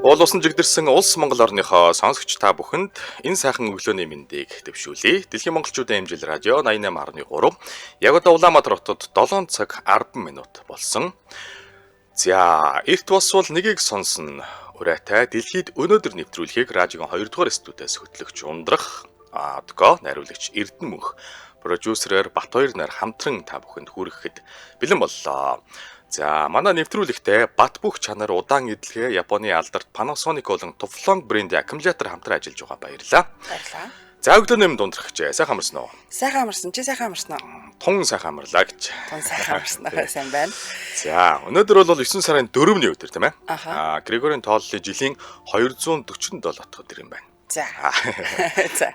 Уул усан жигдэрсэн улс Монгол орныхоо сонсогч та бүхэнд энэ сайхан өглөөний мэндийг дэвшүүлье. Дэлхийн монголчуудын хэмжил радио 88.3. Яг одоо Улаанбаатар хотод 7 цаг 10 минут болсон. За, эрт босвол нэгийг сонсно. Урайтай дэлхийд өнөөдөр нэвтрүүлгийг радиогийн 2 дугаар студиэс хөтлөгч ундрах найруулагч Эрдэнэ мөнх продюсерээр Батбаяр нар хамтран та бүхэнд хүргэхэд бэлэн боллоо. За, манай нэвтрүүлэгтээ бат бөх чанар удаан эдлэгээ Японы алдарт Panasonic болон Tuflon брендийн аккумулятор хамтран ажиллаж байгаа баярлалаа. Баярлалаа. За, өглөөний мэнд ундрахчээ. Сайхан амарсан уу? Сайхан амарсан. Чи сайхан амарсан уу? Тун сайхан амарлаа гэж. Тун сайхан амарсан аа сайн байна. За, өнөөдөр бол 9 сарын 4-ний өдөр тийм ээ. Григорийн тооллын жилийн 247 дахь өдөр юм байна. За.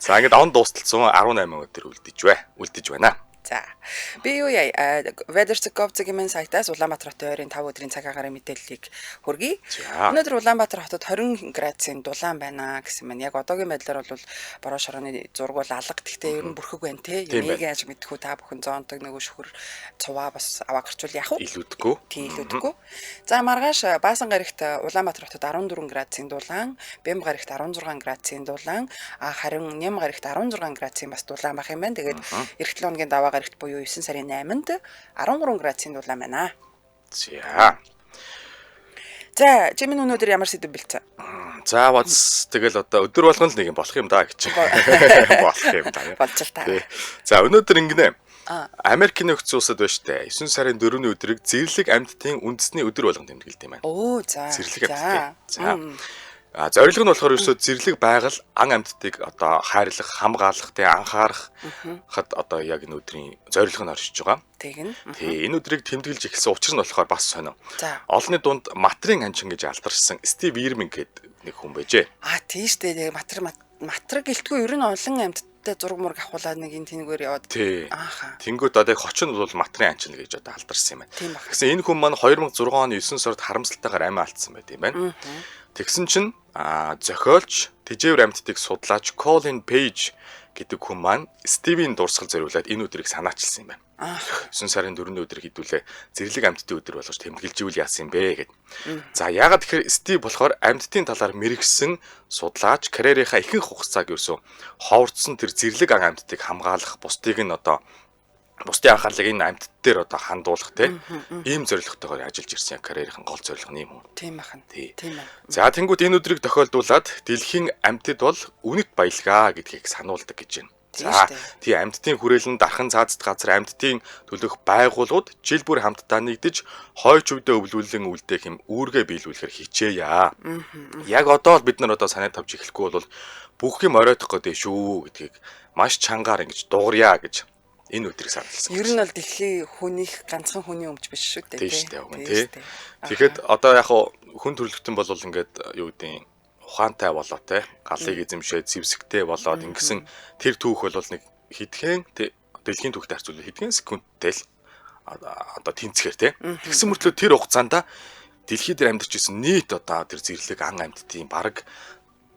За, ингээд он дуусталсан 18 өдөр үлдэж байна. За. Би юу яа Weather.gov-ийн сайтаас Улаанбаатар хотын ойрын 5 өдрийн цаг агарын мэдээллийг хүргэе. Өнөөдөр Улаанбаатар хотод 20 градусын дулаан байна гэсэн мэн. Яг одоогийн байдлаар бол бороо шорооны зураг бол алга. Гэхдээ ер нь бүрхэг байна те. Энийг яаж мэдхүү та бүхэн зоондог нөгөө шүхэр цуваа бас аваа гарчвал яах вэ? Илүүдгүй. Тийм илүүдгүй. За маргааш Баасан гарагт Улаанбаатар хотод 14 градусын дулаан, Бэм гарагт 16 градусын дулаан, харин Ням гарагт 16 градусын бас дулаан байх юм байна. Тэгээд эх 7 хоногийн даваа гарагт буюу 9 сарын 8-нд 13 градусын дулаан байна. За, чи минь өнөөдөр ямар сэдв бэлдсэн? За, тэгэл одоо өдөр болгон л нэг юм болох юм да гэж. Болох юм да. Болж л та. За, өнөөдөр ингэнэ. Америкийн нөхцөл улсад байна штэ. 9 сарын 4-ний өдрийг зэрлэг амьтдын үндэсний өдөр болгон тэмдэглэдэг юм байна. Оо, за. Зэрлэг амьтдын. За, зорилго нь болохоор ерөөсөө зэрлэг байгаль ан амьтдыг одоо хайрлах, хамгаалах, анхаарах хад одоо яг энэ өдрийн зорилго нь оршиж байгаа. Тэгнь. Энэ өдрийг тэмдэглэж эхэлсэн учир нь болохоор бас сонио. Олонний дунд матрын анчин гэж алдаршсан Стив Ирвинг гэдэг нэг хүн байжээ. Тийм штэ. Матраг гэлтгүй ер нь олон амьтдтай зураг мураг авахулаад нэг энэ тэнгээр яваад. Тэнгүүд одоо хочин бол матрын анчин гэж одоо алдарсан юм байна. Гэсэн энэ хүн маань 2006 оны 9 сард харамсалтайгаар амиа алдсан байт юм байна. Тэгсэн чинь зохиолч тэжээвэр амьтдыг судлаач Colin Page гэдэг хүн маань Стивийн дурсгал зориулаад энэ өдрийг санаачилсан юм байна. 9 сарын 4-ний өдөр хэдүүлээ зэрлэг амьтдын өдөр болгож тэмдэглэж ивэл яасан юм бэ гэд. За яагаад тэгэхээр Стив болохоор амьтдын талаар мэрэгсэн судлаач карьерийнхаа ихэнх хугацааг ерөөсө ховорцсон тэр зэрлэг ан амьтдыг хамгаалах, бусдын анхаарлыг энэ амьтд дээр одоо хандуулах ийм зорилготойгоор ажиллаж ирсэн карьерийн гол зорилго нь юм уу? Тийм ахна. Тийм. За тэнгууд энэ өдрийг тохиолдуулаад дэлхийн амьтад бол үнэт баялгаа гэдгийг сануулдаг гэж байна. За тий амьтдын хүрээлэн дархан цаазд газар амьтдын төлөх байгууллагууд жил бүр хамтдаа нэгдэж хойч өвдөө өвлүүлэн үлдээх юм үүргээ биелүүлэхээр хичээе. Яг одоо л бид нар одоо санаа тавьж эхлэхгүй бол бүх юм оройтох гэдэг шүү гэдгийг маш чангаар ингэж дуурья гэж энэ өдрийг сануулсан. Ер нь бол дэлхийн хүнийх ганцхан хүний өмч биш шүү дээ. Тийм. Тэгэхэд одоо яг хүн төрөлхтөн бол ингээд юу гэдэг ухаантай болоо галыг эзэмшээд зэвсэгтэй болоод ингэсэн тэр түүх бол нэг хэдхэн дэлхийн түүхтэй харьцуулбал хэдхэн секундтэй л одоо тэнцэхээр тэгсэн мөртлөө тэр хугацаанд дэлхий дээр амьдарч исэн нийт одоо тэр зэрлэг ан амьтдын бараг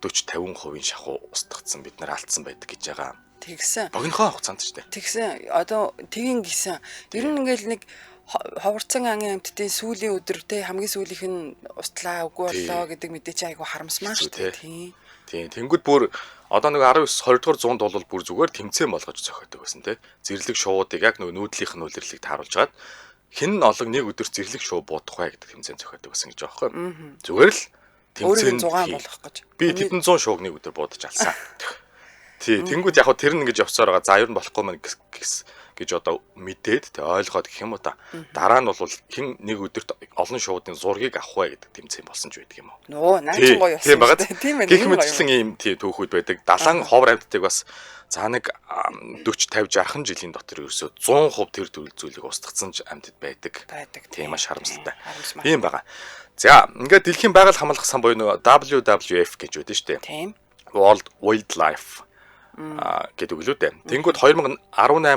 40-50% шахуу устгацсан бид нар алдсан байдаг гэж байгаа. Тэгсэн. Богинохоо хугацаанд ч Тэгсэн. Одоо тэгин гисэн. Ер нь ингээл нэг ховорцсон ангийн амьтдын сүүлийн өдөр хамгийн сүүлийнх нь устлаа үгүй боллоо гэдэг мэдээ чи айгу харамсмаа шүү дээ. Тийм. Тэнгүүд бүр одоо нэг 19 20 дугаар зуунд бол бүр зүгээр тэмцээн болгож зохиодог байсан зэрлэг шуудыг яг нүүдлийнх нь үлрэлийг тааруулж гаад хэн нь олог нэг өдөр зэрлэг шуу буудах вэ гэдэг тэмцээн зохиодог байсан гэж байгаа байхгүй. Зүгээр л тэмцээн 6 болгох гэж. Би тэдэн 100 шууг нэг өдөр буудаж алсан. Тэнгүүд яг тэр нь ингэж явцаар байгаа. За ер нь болохгүй мэн гэж одоо мэдээд ойлгоод гэх юм уу та. Дараа нь бол хэн нэг өдөрт олон шуудын зургийг авах вэ гэдэг тэмцээн болсон ч байдаг юм уу. Нөө наачин гоё явсан. Тийм байна. Гэх мэтчлэн ийм түүхүүд байдаг. Далайн ховор амьтдыг бас за нэг 40 50 60 жилийн дотор ерөөсөө 100% тэр төрөл зүйлийг устгацсан ч амьтад байдаг. Тийм маш харамсалтай. Тийм байгаа. За ингээд дэлхийн байгаль хамгаалах сан буюу WWF гэж байдаг шүү дээ. Тийм. World Wildlife гэдэг үглүү дээ. Тэнгүүд 2018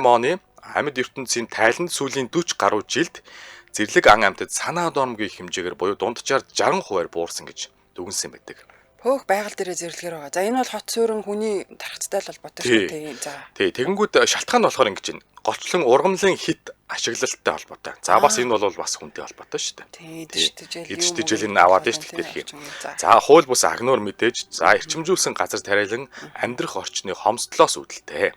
оны амьд ертөнцийн тайланд сүүлийн 40 гаруй жилд зэрлэг ан амьтад санаа дормгийн хэмжээгээр буюу дунджаар 60% буурсан гэж дүгнсэн байдаг. Хөөх байгаль дээрээ зэрлэгээр байгаа. За энэ бол хот суурин хүний тархацтай л холбоотой шүү дээ. За. Тий, тэгэнгүүт шалтгаан нь болохоор ингэж байна. Голчлон ургамлын хит ашиглалттай холбоотой. За бас энэ бол бас хүнтэй холбоотой шүү дээ. Тий, дижил энэ аваад шүү дээ. За хууль бус агнуур мэдээж за эрчимжүүлсэн газар тариалан амьдрах орчны хомсдлоос үүдэлтэй.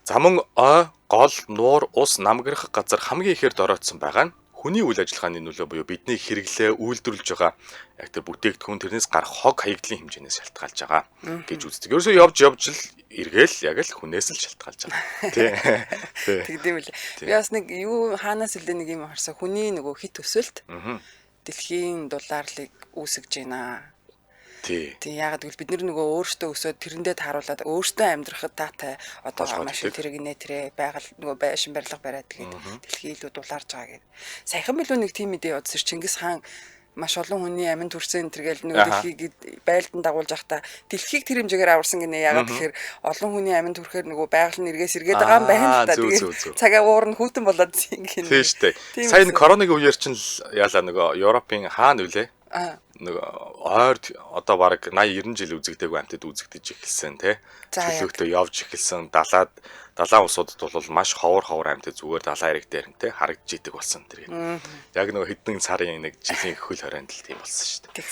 За мөн ой, гол, нуур, ус, намгирах газар хамгийн ихээр дороодсон байгаа нь хүний үйл ажиллагааны нөлөө буюу бидний хэрэглээ үйлдвэрлэж байгаа яг тэр бүтээгдэхүүн тэрнээс гарах хог хаягдлын хэмжээнээс шалтгаалж байгаа гэж үздэг. Ерөөсөө явж л эргээл яг л хүнээс л шалтгаалж байгаа. Тий. Тэгдэм үлээ. Би бас нэг юу хаанаас илээ нэг юм харсан. Хүний нөгөө хит өсөлт дэлхийн дулаарлыг үүсгэж байна. Тий. Яг гэвэл бид нөгөө өөрсдөө өсөөд тэрэндээ тааруулаад өөрсдөө амьдрахад таатай одоо машин тэрэг нэ байгаль нөгөө байшин барилга бариад тэгээд дэлхий илүү дулаарж байгаа гэдэг. Саяхан билүү нэг тийм мэдээ удсэр Чингис хаан маш олон хүний аминд хүрсэн тэргээл нөгөө дэлхийг байлдан дагуулж явахдаа дэлхийг тэр хэмжээгээр аварсан гинэ. Ягаад тэгэхээр олон хүний аминд хүрэхээр нөгөө байгаль нь эргээс эргээд байгаа юм байна л та. Тэгээд цагаа уур нь хүүтэн болоод гинэ. Тийм шүү дээ. Сайн коронавигийн үеэр чинь яалаа нөгөө Европын хаан үлээ. Нөгөө ойр одоо бараг 80 90 жил үзэгдээгүй амтд үзэгдэж эхэлсэн тий. Чөлөөтэй явж эхэлсэн далайн улсуудад бол маш ховор амтд зүгээр далайн ирэг дээр тий харагдж идэг болсон тэр. Яг нөгөө хэдэн сарын нэг жилийн хөл хорионд л тийм болсон шүү дээ.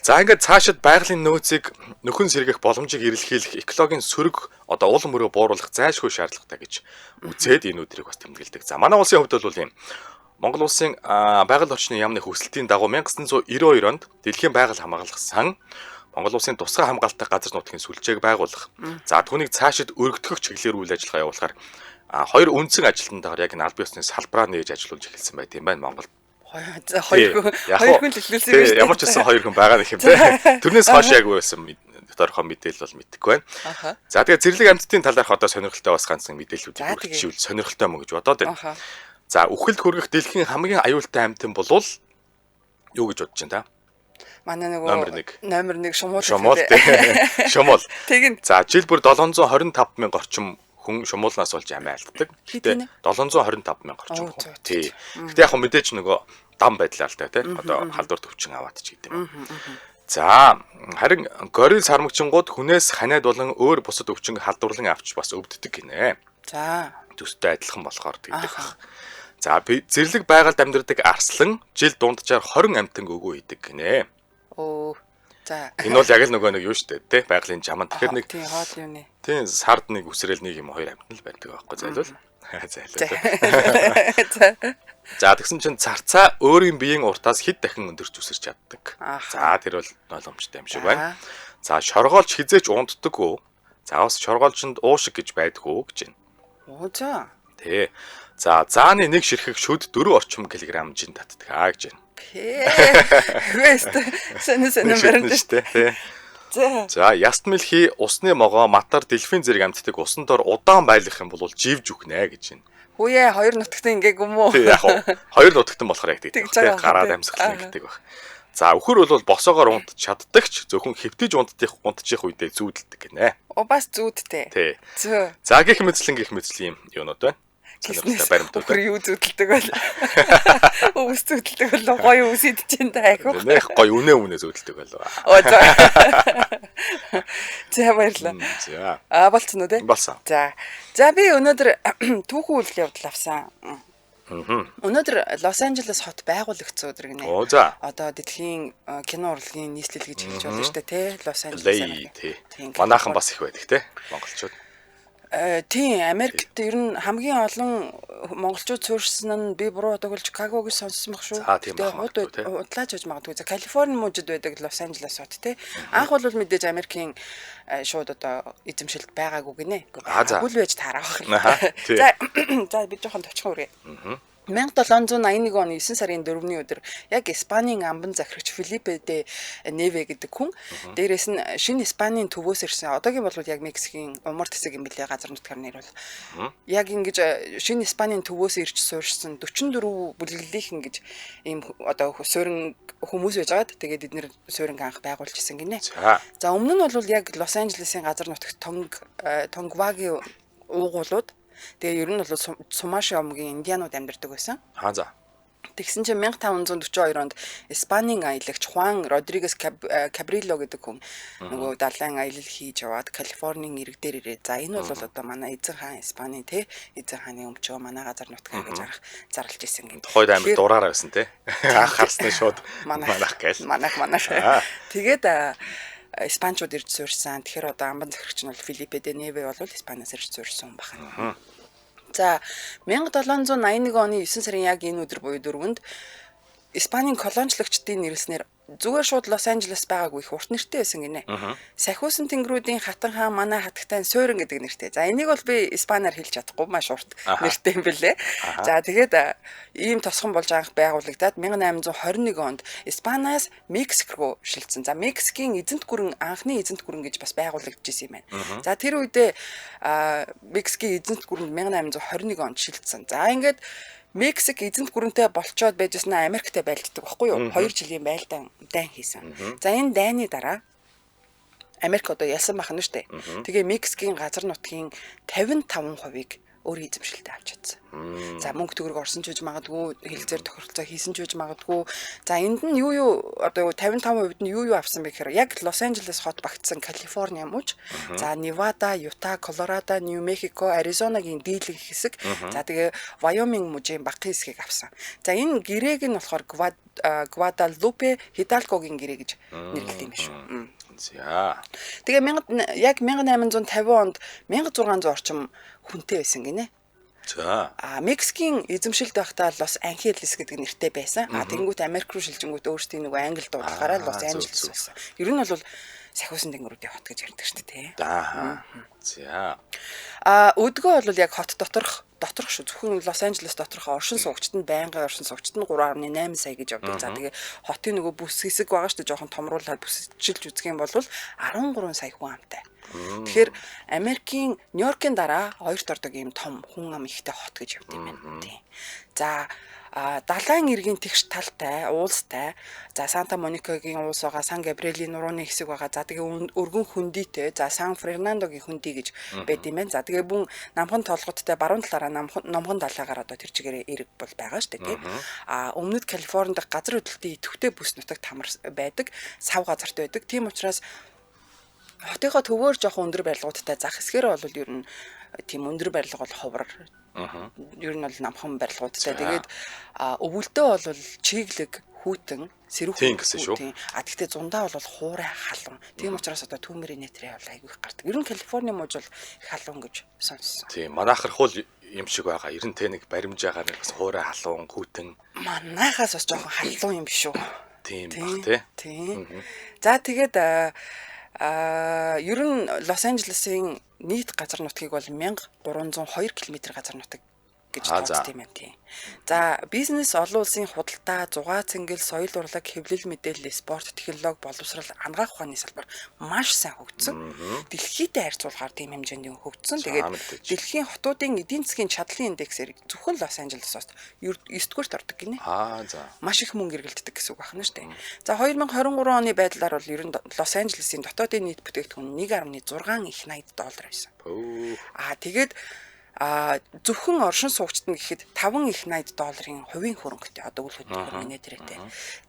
За ингээд цаашид байгалийн нөөцийг нөхөн сэргэх боломжийг эрэлхийлэх экологийн сөрөг одоо уул мөрөө бууруулах зайлшгүй шаардлагатай гэж үзээд энэ өдрийг бас тэмдэглэдэг. За манай улсын хувьд бол ийм Монгол улсын байгаль орчны яамны хүсэлтийн дагуу 1992 онд Дэлхийн байгаль хамгаалах сан Монгол улсын тусгай хамгаалалттай газар нутгийн сүлжээг байгуулах. За түүнийг цаашид өргөдгөх чиглэлээр үйл ажиллагаа явуулахаар хоёр үндсэн ажилтнтайгаар яг энэ аль биесны салбараа нээж ажиллуулж эхэлсэн байт юм байна Монгол. Хоёр хүн л эхлүүлсэн юм шүү дээ. Ямар ч байсан хоёр хүн байгаа нэх юм те. Тэрнээс хойш яг байсан тодорхой мэдээлэл бол мэдэхгүй байна. За тэгээ зэрлэг амьтдын талаарх одоо сонирхолтой бас ганцхан мэдээллүүдийг хүргэчихвэл сонирхолтой мөн гэж бодоод байна. За үхэлд хүргэх дэлхийн хамгийн аюултай амьтан болвол юу гэж бодож байна та? Манай нөгөө номер 1 шумуул. Шумуул. За жил бүр 725 мянга орчим хүн шумуулнаас болж амиа алддаг. Гэтэ 725 мянга орчим хүн. Тий. Гэтэ яг мэдээж нөгөө дам байдлаа л та тий. Одоо халдвар төвчин аваад ч гэдэг юм. За харин горил сармагчингууд хүнээс ханиад болон өөр бусад өвчин халдварлан авч бас өвддөг гинэ. За төстэй адилхан болохоор гэдэг. За зэрлэг байгальд амьдардаг арслан жил дунджаар 20 амтан өгөө идэг гинэ. За энэ бол яг л нөгөө нэг юу штэ тий байгалийн жаман. Тэгэхээр нэг тий хоол юуны. Тий сард нэг үсрээл нэг юм хоёр амтан л байдаг байхгүй зайлвал. За тэгсэн чинь царцаа өөрийн биеийн уртаас хэд дахин өндөрч үсэрч чаддаг. За тэр бол ойлгомжтой юм шиг байна. За шоргоолч хизээч унтдаггүй. За бас шоргоолчинд уушиг гэж байдаггүй гэж байна. За. Тий. За зааны нэг ширхэг шүд 4 орчим килограмм жин татдаг гэж байна. Вест сэний баримт шүү дээ. За яст мэлхий усны могоо матар дельфин зэрэг амьтдаг усан дор удаан байлгах юм бол живж үхнэ гэж байна. Хүүе хоёр нутагтан ингээгүй юм уу? Тий яг хоёр нутагтан болохоор яг тийм. Гараад амьсгалан гэдэг баг. За өхөр бол босоогоор унтж чаддагч зөвхөн хэвтэж унтчих үедээ зүүдэлдэг гинэ. Бас зүүдтэй. Тий. За гих мэдслэн юм юунод байна. Сонирхолтой баримтууд. Өхөр юу зүүдэлдэг бол. Өвс зүүдэлдэг бол гоё өвс идэж энэ айгу. Нэх гоё үнэ зүүдэлдэг болов. За. За баярлаа. За. Болцсон уу те? Болсон. За би өнөөдөр түүхэн үйлдэл явдал авсан. Өнөөдөр Лос Анжелес хот байгуулагдсан өдөр гинэ. Одоо дэлхийн кино урлагийн нийслэл гэж хэлж болно шүү дээ, тий? Лос Анжелес. Тий. Манайхан бас их байдаг, тий? Монголчууд. Тийм, Америкт ер нь хамгийн олон монголчууд суурьсан нь би буруу одоо Чикагог сонссон баг шүү. Тэгээд удлааж байж магадгүй. За Калифорни мужид байдаг Лос Анжелес хот тий. Анх бол мэдээж Америкийн шууд одоо эзэмшилд байгаагүй гинэ. Агуул байж таарах байх. За би жоохон товчхон үргээ. 1781 оны 9 сарын 4-ний өдөр яг Испанийн амбан захирагч Филиппе де Неве гэдэг хүн дээрээс нь шинэ Испанийн төвөөс ирсэн. Одоогийн бол яг Мексикийн умард хэсэг юм билээ газар нутгаар нэр бол. Яг ингэж шинэ Испанийн төвөөс ирж суурьсан 44 бүлэглэлийнх ингэж ийм одоо суурин хүмүүс байжгаад тэгээд эднэр суурин анх байгуулж исэн гинэ. За өмнө нь бол яг Лос Анжелесийн газар нутагт Тонгвагийн уугуулууд тэгээ ер нь бол Сумаши омгийн индианууд амьдардаг байсан. За. Тэгсэн чинь 1542 онд Испанийн аялагч Хуан Родригес Кабрило гэдэг хүн нөгөө далайн аялал хийж яваад Калифорнийн ирэг дээр ирээ. За энэ бол одоо манай эзэн хаан Испанийн эзэн хааны өмчөө манай газар нутгаа гэж зарлж исэн гэнэ. Хойд амир дураараа байсан те. Анх харсны шууд манах гээл. Манах. Тэгээд Испанчууд ирж суурьсан. Тэгэхээр одоо амбан захирагч нь бол Филиппе де Неве бол Испаниас ирж суурьсан хүн байна. За 1781 оны 9 сарын яг энэ өдөр буюу 4-нд Испанийн колоничлогчдын нэрлснээр зүгээр шууд Лос Анжелес байгаагүй их урт нэртэй байсан гинэ. Сахиусан тэнгэрүүдийн хатан хаан манай хатагтай суурин гэдэг нэртэй. За энийг бол би испанаар хэлж чадахгүй маш урт нэртэй юм бэлээ. За тэгээд ийм тосхон болж анх байгуулагдаад 1821 онд Испаниас Мексик руу шилжсэн. За Мексикийн анхны эзэнт гүрэн гэж бас байгуулагдчихсэн юм байна. За тэр үедээ Мексикийн эзэнт гүрэнд 1821 онд шилжсэн. За ингээд Мексик эзэнт гүрэнтэй болцоод байжснаа Америктэй байлддаг байхгүй юу? 2 жилийн байлдаан дайн хийсэн. За энэ дайны дараа Америк одоо ялсан бахна штэ. Тэгээ Мексикийн газар нутгийн 55%-ийг өөрийн эзэмшилтэд авч чадсан. За мөнгө төгрөг орсон ч үж магадгүй, хэлцээр тохиролцоо хийсэн ч үж магадгүй. За энд нь юу одоо 55% нь юу авсан бэ гэхээр яг Лос Анжелес хот багтсан Калифорни мууч. За Невада, Юта, Колорадо, Нью Мехико, Аризонагийн дийлэнх хэсэг. За тэгээ Вайоминг мужийн багахан хэсгийг авсан. За энэ гэрээг нь болохоор Гвадалупе Хидалгогийн гэрээ гэж нэрлэдэг юм биш үү? За. Тэгээ яг 1850 онд 1600 орчим хүнтэй байсан гинэ. За. Мексикийн эзэмшилд байхдаа Лос Анхелес гэдэг нэртэй байсан. Тэнгүүт Америк руу шилжингүүт өөрсдийн нөгөө англи дуудлагаараа Лос Анжелес болсон. Ер нь бол сахиусан тэнгэрүүдийн хот гэж ярьдаг шүү дээ, тий. За. Өдгөө бол яг хот доторх шүү. Зөвхөн Лос Анжелес доторх оршин суугчид нь байнгын оршин суугчид нь 3.8 сая гэж явдаг. За тэгээ хотын нөгөө бүс хэсэг байгаа шүү дээ. Жохон томруулаад бүсчилж үзэх юм бол 13 сая хүн амтай. Тэгэхээр Америкийн Нью-Йоркийн дараа хоёрт ордог ийм том хүн ам ихтэй хот гэж явдаг юм байна. Тийм. За далайн иргэн тэгш талтай, уулстай. За Санта Моникагийн уулс байгаа, Сан Габриэлийн нурууны хэсэг байгаа. За тэгээ өргөн хөндийтэй, за Сан Фернандогийн хөндий гэж байд юм байна. За тэгээ бүн намхан толготтой баруун талаараа номгон далайгаар одоо тэр чигээр эрэг бол байгаа шүү дээ, тийм. Өмнөд Калифорнид газар хөдлөлтийн идэвхтэй бүс нутагт хамар байдаг, сав газарт байдаг. Тийм учраас хотынхоо төвөөр жоохон өндөр барилгуудтай зах хэсгээр бол ер нь тийм өндөр барилга бол ховор. Ер нь бол намхан барилгуудтай. Тэгээд өвөлдөө бол чиглэг, хүүтэн, сэрүүхэн гэсэн шүү. Гэхдээ зундаа бол хуурай халуун. Тийм учраас одоо түүмэрийн нэтрээ бол айгүй их гардаг. Ер нь Калифорни мууж бол их халуун гэж сонссон. Тийм, манайхар хул юм шиг байгаа. Ер нь тэ нэг баримжаагаар нэг бас хуурай халуун, хүүтэн. Манайхаас бас жоохон халуун юм биш үү? Тийм баг тий. Тийм. За тэгээд ер нь Лос Анжелесийн нийт газар нутгийг бол 1302 км газар нутаг гэж тооцдог юм байна тийм. За бизнес олон улсын худалдаа, зугаа цэнгэл, соёл урлаг, хэвлэл мэдээлэл, спорт, технологи, боловсрал, анагаах ухааны салбар маш сайн хөгжсөн. Дэлхийдээ харьцуулахаар тийм хэмжээнд хөгжсөн. Тэгээд дэлхийн хотуудын эдийн засгийн чадлын индексээр зөвхөн Лос Анжелесоос 9-р ордог гинэ. За. Маш их мөнгө эргэлддэг гэсэн үг байна шүү дээ. За 2023 оны байдлаар бол ер нь Лос Анжелесийн дотоодын нийт бүтээгдэхүүн 1.6 их $80 байсан. Тэгээд зөвхөн оршин суугчид нь гэхэд 5 их $80 хувийн хөрөнгөтэй одоо үл хөдлөх нэтрэтэй.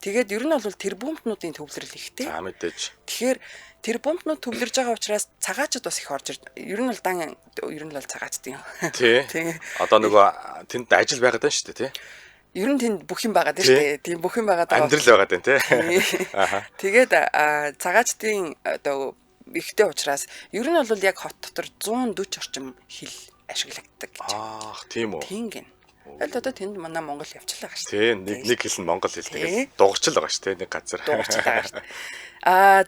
Тэгээд ер нь бол тэр бомбнуудын төвлөрөл ихтэй. За мэдээж. Тэгэхээр тэр бомбнууд төвлөрж байгаа учраас цагаачд бас их орж ер нь бол цагаачд юм. Тий. Одоо нөгөө тэнд ажил байгаад байна шүү дээ, тий. Ер нь тэнд бүх юм байгаа дээ шүү дээ. Тийм бүх юм байгаа даа. Амьдрал байгаад байна, тий. Тэгээд цагаачдын одоо ихтэй учраас ер нь бол яг хот дотор 140 орчим хил ашиглагддаг гэж. Тийм үү. Тийм гин. Одоо тэнд манай Монгол явчлаа гэж. Тийм, нэг хэл нь монгол хэл тэгээд дуурчл байгаа шүү дээ, нэг газар. Дуурчл байгаа шүү.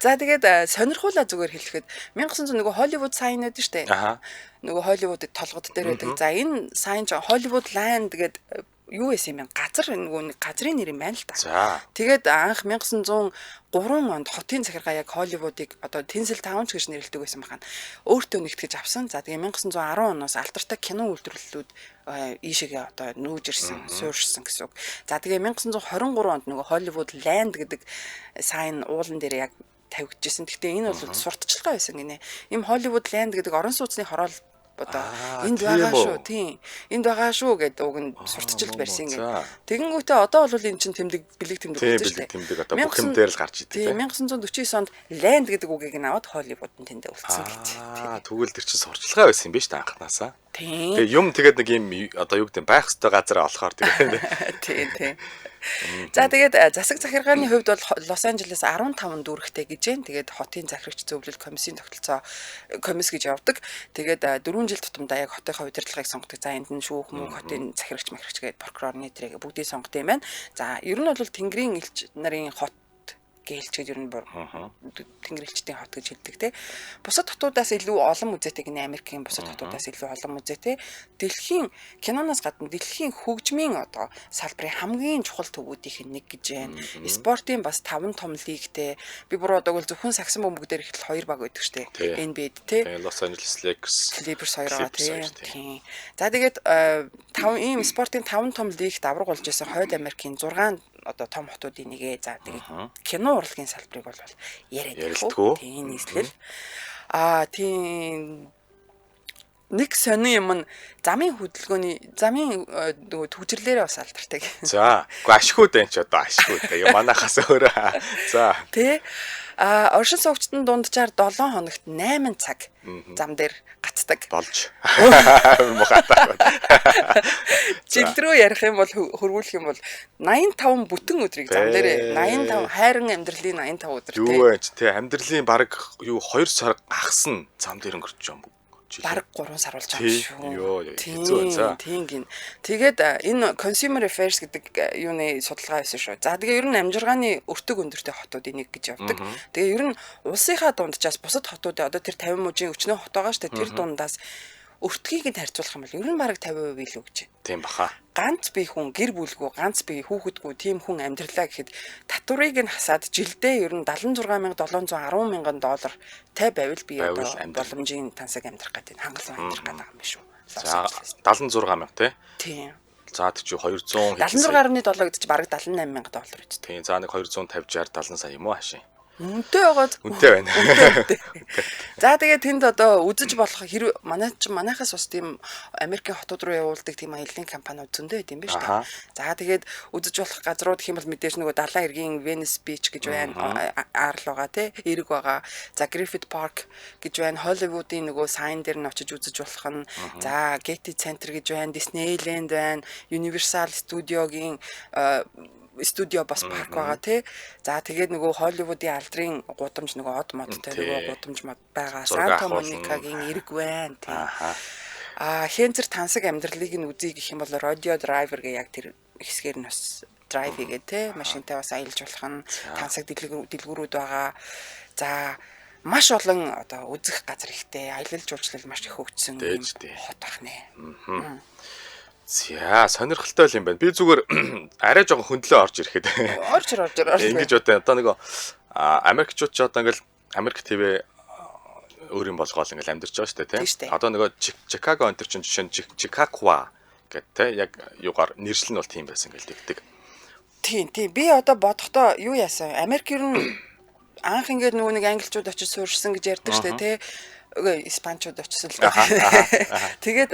За тэгээд сонирхуулаа зүгээр хэлэхэд 1900 нөгөө Hollywood сайн байдаг шүү дээ. Нөгөө Hollywood толгод дээр байдаг. За энэ сайн ч Hollywood Land гэдэг юу байсан юм бэ? Газрын нэр юм байна л та. Тэгээд анх 1903 онд хотын захиргаа яг Холливуудыг одоо Tinsel Town гэж нэрлэдэг байсан байна. Өөртөө нэгтгэж авсан. За тэгээ 1910 оноос алдартай кино үйлдвэрлэлүүд ийшээгээ одоо нүүж ирсэн, суурьшсан гэсэн үг. За тэгээ 1923 онд нөгөө Hollywood Land гэдэг сайн уулан дээр яг тавигдчихсэн. Гэхдээ энэ бол сурталчилгаа байсан гинэ. Им Hollywood Land гэдэг орон сууцны хороол одоо энд байгаа шүү. Тийм. Энд байгаа шүү гэдэг уг нь сурталчилж барьсан юм. Тэгэнгүүтээ одоо бол энэ чинь тэмдэг бэлэг тэмдэг болж байна шүү дээ. Тэмдэг одоо бүх юм дээр л гарч идэв. Тийм 1949 онд Land гэдэг үгийг нь аваад Холливуд нь тэндээ үлдсэн гэж. Тэгвэл тэр чинь сурчлагаа байсан юм биш үү анхнаасаа. Тэгээ юм тэгээд нэг юм одоо юу гэдэг байх ёстой газараа олохоор тэгээд тийм. За тэгээд засаг захиргааны хувьд бол Лос Анжелес 15 дүүрэгтэй гэж байна. Тэгээд хотын захирагч зөвлөл комиссийн тогтолцоо комисс гэж явдаг. Тэгээд 4 жил тутамдаа яг хотынхаа удирдлагыг сонгодог. За энд нь шүүх мөн хотын захирагч гэдэг прокурор нийтрэг бүгдийг сонгодог юм байна. За ер нь бол Тэнгэрийн элч нарын хот гэлч гэж ер нь Тэнгэрэлчдийн хот гэж хэлдэг те. Бусад хотуудаас илүү олон музейтэй гэнэ Америкийн бусад хотуудаас илүү олон музейтэй. Дэлхийн киноноос гадна дэлхийн хөгжмийн одоо салбарын хамгийн чухал төвүүдийн нэг гэж байна. Спортын бас 5 том лигтэй. Би бүр одоо зөвхөн сагсан бөмбөг дээр ихэл 2 баг байдаг штэ. NBA те. Лос Анжелес Lakers. Clippers 2 байгаа тийм. За тэгээд 5 ийм спортын 5 том лигт авраг болж байсан Хойд Америкийн 6 одоо том хотуудын нэгэ. За тэгээд кино урлагийн салбарыг бол яриад ярилдгүү. Тийм нийслэл. Тийм нэг сони юм нь замын нөгөө төвчрлээрээ бас алдартай. За, үгүй ашигуд энэ ч одоо ашигуд. Манайхаас өөрөө. За. Тэ оршин суугчдын дунджаар 7 хоногт 8 цаг зам дээр гацдаг. Болж. Жил рүү ярих юм бол хөрвүүлэх юм бол 85 бүтэн өдрийг зам дээр 85 хайрын амьдралын 85 өдөр тий. Юу вэ тий амьдралын баг юу 2 сар гахсан зам дээр өнгөрч юм. Бараг 3 сар болж байгаа шүү. Тийм гин. Тэгээд энэ Consumer Affairs гэдэг юуны судалгаа байсан шүү. За тэгээ ер нь амжиргааны өртөг өндөртэй хотуудын нэг гэж явдаг. Тэгээ ер нь улсынхаа дунджаас бусад хотуудын одоо тэр 50 мужийн өчнөө хот байгаа шүү. Тэр дундаас өртгийг нь харьцуулах юм бол ер нь бараг 50% илүү гэж байна. Тийм баха. Ганц бие хүн гэр бүлгүй, ганц бие хүүхэдгүй тийм хүн амьдралаа гэхэд татварыг нь хасаад жилдээ ер нь 76710 доллар тай байвал би одоо боломжийн тансаг амьдрах гэдэг хангалуун амьдрах гэдэг юм биш үү? За 76000 тий. Тийм. За тэг чи 200 76.7 гэдэг чи бараг 78000 доллар гэж. Тийм. За нэг 250 60 70 сая юм уу хашийн. Үнэтэй байгаа. Үнэтэй байна. За тэгээд тэнд одоо үзэж болох хэрэг манайхаас бас тийм Америкийн хотууд руу явуулдаг тийм аяллаа компаниуд зөндөө байт юм байна шүү дээ. За тэгээд үзэж болох газрууд гэх юм бол мэдээж нөгөө далайн эргийн Venice Beach гэж байна. Арл байгаа тий. Эрэг байгаа. За Griffith Park гэж байна. Hollywood-ийн нөгөө сайн дээр нь очиж үзэж болох нь. За Getty Center гэж байна. Disneyland байна. Universal Studio-гийн студио бас парк байгаа тий. За тэгээд нөгөө Холливуудын алдрын гудамж нөгөө од модтой нөгөө гудамж мод байгаа. Санта Моникагийн эрэг байна тий. Хэнцэр тансаг амьдралыг нь үзье гэх юм бол Rodeo Driver гэх яг тэр хэсгээр нь бас драйв хийгээ тий. Машинтай бас аялж болох нь тансаг дэлгүүрүүд байгаа. За маш олон одоо үзэх газар ихтэй аялал жуулчлал маш их хөгжсөн хот ахнаа. За сонирхолтой юм байна. Би зүгээр арай жоохон хөндлөө орж ирэхэд. Орж. Ингэж одоо нэг Америкчууд ч одоо ингээл Америк ТV өөр юм болгоол ингээл амьдарч байгаа шүү дээ тий. Одоо нөгөө Чикаго өнтер чинь жишээ нь Чикаква гэдэг тий яг юугаар нэршил нь бол тийм байсан ингээл тэгдэг. Тийм. Би одоо бодохдоо юу яасан? Америк ер нь анх ингээд нөгөө нэг англичууд очиж суурьсан гэж ярьдаг шүү дээ тий. Испанчууд очсон л дээ. Тэгээд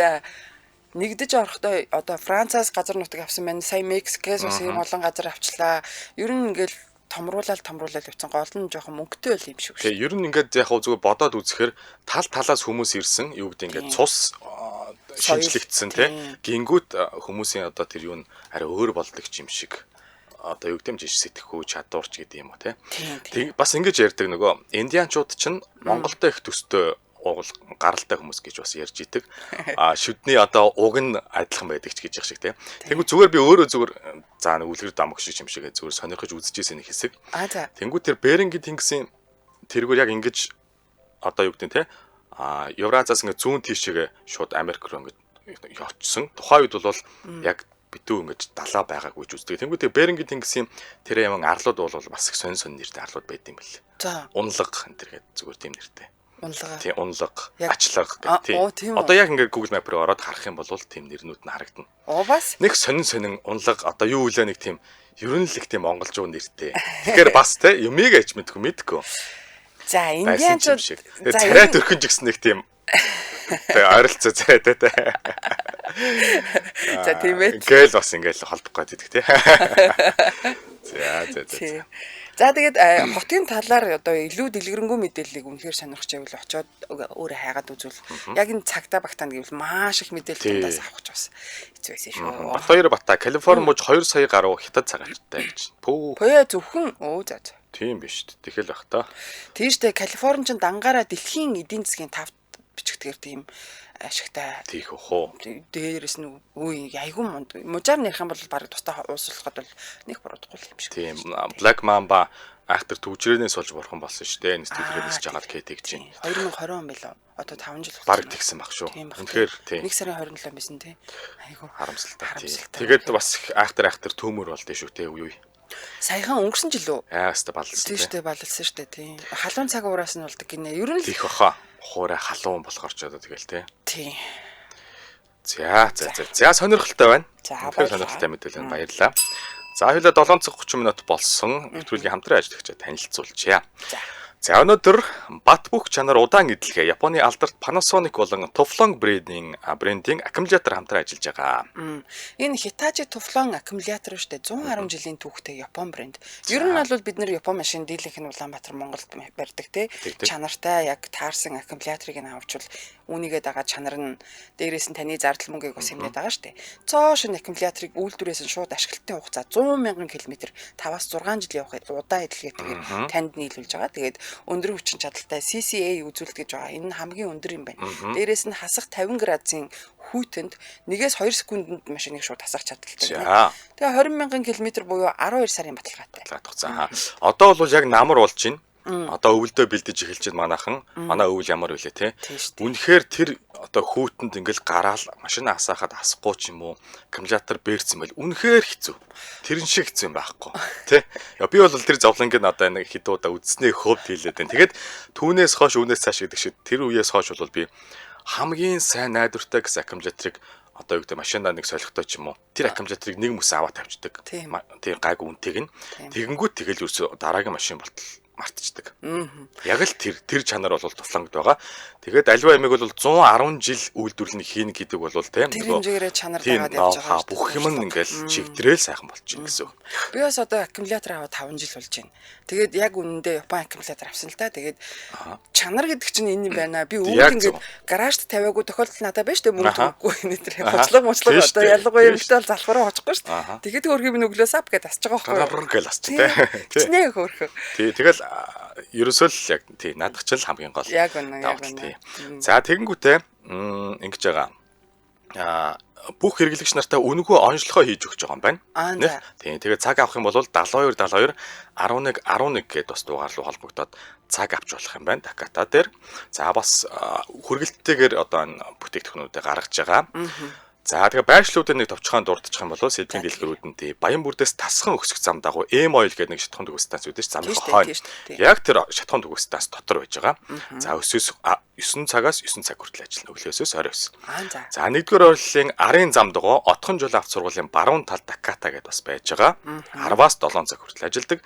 нэгдэж орохдоо одоо Францаас газар нутаг авсан байна. Сая Мексикээс бас ийм олон газар авчлаа. Ер нь ингээл томруулаад явцсан гол нь жоохон мөнгөтэй байл юм шиг шүү. Тэгээ ер нь ингээд яг зүгээр бодоод үзэхээр талаас хүмүүс ирсэн. Юу гэдэг ингээд цус шинжлэгдсэн тий. Гингүүд хүмүүсийн одоо тэр юу н арай өөр болдог юм шиг. Одоо юу гэдэг юм жиш сэтгэхүй чадварч гэдэг юм уу тий. Бас ингэж ярьдаг нөгөө индианчууд чинь Монголтой их төстэй гаралтай хүмүүс гэж бас ярьж идэг. Шүдний одоо уг нь адилхан байдаг ч гэж шиг тийм. Тэнгүү зүгээр би өөрөө зүгээр за нэг үлгэр дамг шиг юм шиг зүгээр сонирхож үзчихсэн нэг хэсэг. Тэнгүү тэр Берингийн тэнгисийн тэргээр яг ингэж одоо юу гэдэг тийм. Евразиас ингээд зүүн тийшээгээ шууд Америк руу ингээд явчихсан. Тухайн үед бол яг битүү ингэж далаа байгаагүй гэж үздэг. Тэнгүү тэр Берингийн тэнгисийн тэр юм арлууд бол бас их сонь нэртэй арлууд байд юм бэл. За. Унлаг энэ тэргээд зүгээр тийм нэртэй. Унлага. Тийм унлаг, ачлаг гэх тийм. Одоо яг ингээд Google Map руу ороод харах юм бол тийм нэрнүүд нь харагдана. Бас нэг сонин унлаг одоо юу үлээ нэг тийм ерөн л их тийм монголжуу нэртэй. Тэгэхээр бас те юмыг аж мэдгүй. За индианчууд царай төрхөн жигсэн нэг тийм Тэгээ ойролцоо зайтай те. За тийм ээ. Ингээл бас ингээл холбох гээд идэх те. За. За тэгээд хотын талаар одоо илүү дэлгэрэнгүй мэдээллийг үнэхээр сонирхож байвал очиод өөрөө хайгаад үзвэл яг энэ цагтаа багтаана гэвэл маш их мэдээлэл тундаас авах ч бас хэцүү байсан шүү. Батбаяр бата Калифорни мужи 2 сая гаруй хятад цагаачтай гэж. Пөө зөвхөн за. Тийм биш. Тэгэл бах та. Тийштэй Калифорни ч дангаараа дэлхийн эдийн засгийн 5 бичгтгээр тийм ашигтай. Тийх уу. Дээрээс нь айгүй мунд. Мужаар нэрх юм бол баг тустай ууслахад бол нэг буруудахгүй юм шиг. Тийм. Black Mamba актер төвчрэнээс болж бурхан болсон шүү дээ. Нэстэлрээс жагаад Кэт гэж байна. 2020 он билүү. Одоо 5 жил баг тэгсэн баг шүү. Үнэхээр тийм. 1 сарын 27 байсан тий. Айгүй харамсалтай. Тэгээд бас актер төмөр болдөө шүү дээ уу. Саяхан өнгөрсөн жил үү? Яаста балсан. Тийм шүү дээ балсан шүү дээ тий. Халуун цаг уураас нь болдог гинэ. Ер нь л тийх баха. Хуурай халуун болохоор ч одоо тэгэл тий. Тий. За сонирхолтой байна. Тэгэхээр сонирхолтой мэдээлэл баярлалаа. За хоёулаа 7 цаг 30 минут болсон. Нэвтрүүлгийн хамтран ажиллагчид танилцуулчихъя. За өнөөдөр бат бөх чанар удаан эдлэгээ Японы алдарт Panasonic болон Teflon брендийн аккумулятор хамтран ажиллаж байгаа. Энэ Hitachi Teflon аккумулятор шүү дээ. 110 жилийн түүхтэй Япон брэнд. Ер нь бол бид нэр Япон машин дийлэнх нь Улаанбаатар Монголд барьдаг те. Чанартай яг таарсан аккумуляторыг нь авчвал үүнийгээ дагаад чанар нь дээрээс нь таны зардал мөнгийг бас хэмнээд байгаа шүү дээ. Цоошин аккумуляторыг үйлдвэрээс нь шууд ашиглалтын хугацаа 100,000 км 5-аас 6 жил явахад удаан эдлэгээтэйгээр танд нийлүүлж байгаа. Тэгээд өндөр хүчин чадалтай CCA үзүүлэлт гэж байгаа. Энэ нь хамгийн өндөр юм байна. Дээрээс нь хасах 50 градусын хүйтэнд 1-2 секундэд машиныг шууд хасах чадaltaй. Тэгээ 20,000 км буюу 12 сарын баталгаатай. Одоо бол яг намар болж байна. Одоо өвөлдөө бэлдэж эхэлж байна манайхан. Манай өвөл ямар вүлээ те. Үнэхээр тэр одоо хүүтэнд ингээл гараал машина хасаахад асахгүй ч юм уу аккумулятор бэрцсэн байл. Үнэхээр хэцүү. Тэрэн шиг хэцүү юм байхгүй. Тэ. Би бол тэр зовлонгийг одоо нэг хэд удаа үзснээ хөвд хэлээд байна. Тэгээд түүнээс хойш үүнээс цааш гэдэг шиг тэр үеэс хойш бол би хамгийн сайн найдвартай гэсэн аккумуляторыг одоо юу гэдэг машинаа нэг солихтой ч юм уу тэр аккумуляторыг нэг мөс аваад тавьчихдаг. Тийм гайгүй үнэтэйг нь. Тэгэнгүүт тэгэл ерөөсө дараагийн машин болтол мартчихдаг. Яг л тэр чанар бол Teflon гэдэг байгаа. Тэгээд альва ямиг бол 110 жил үйлдвэрлэнийг хийн гэдэг бол тийм тэр хэмжээгээр чанар дагаад явж байгаа. Бүх юм ингээл чигтрээл сайхан болчихно гэсэн. Би бас одоо аккумулятор аваад 5 жил болж байна. Тэгээд яг үнэндээ Япон аккумулятор авсан л та. Тэгээд чанар гэдэг чинь энэ юм байна. Би өвөл ингээд гаражд тавиагүй тохиолдол надад байна шүү дээ. Мөнгө өгөхгүй нэтэр. Хуцлаг одоо ялангуяа эмэгтэй бол залхуураа хоцохгүй шүү дээ. Тэгээд хөрхийг нь өглөө сап гэдээ асч байгаа байхгүй. Гэл асч тээ. Чинээ хөрхөө. Тэгэл ерөөсөө л яг тий надах ч л хамгийн гол. Яг үнэ. За тэгэнгүүтээ ингэж байгаа. Бүх хэрэглэгч нартай үнэгүй онцлогоо хийж өгч байгаа юм байна. Тийм. Тэгээд цаг авах юм бол 72 11 11 гэдээ бас дугаар руу холбогдоод цаг авч болох юм байна. Таката дээр. За бас хүргэлттэйгээр одоо бүтээгдэхүүнүүдээ гаргаж байгаа. За тэгээ байршлуудын нэг товчхон дурдчих юм бол сэдвийн дэлгэрүүд нь баян бүрдээс тасхан өксөх зам дагуу M-oil гэдэг нэг шатхуун төгс станц үүдэж замын хойно. Яг тэр шатхуун төгс станц дотор байж байгаа. За өсөөс 9 цагаас 9 цаг хүртэл ажиллана. Өглөөсөөс орой 9. За нэгдүгээр орлолын арын зам дагуу Отхон жуулын авто сургуулийн баруун тал Таката гэдээ бас байж байгаа. 10-аас 7 цаг хүртэл ажилладаг.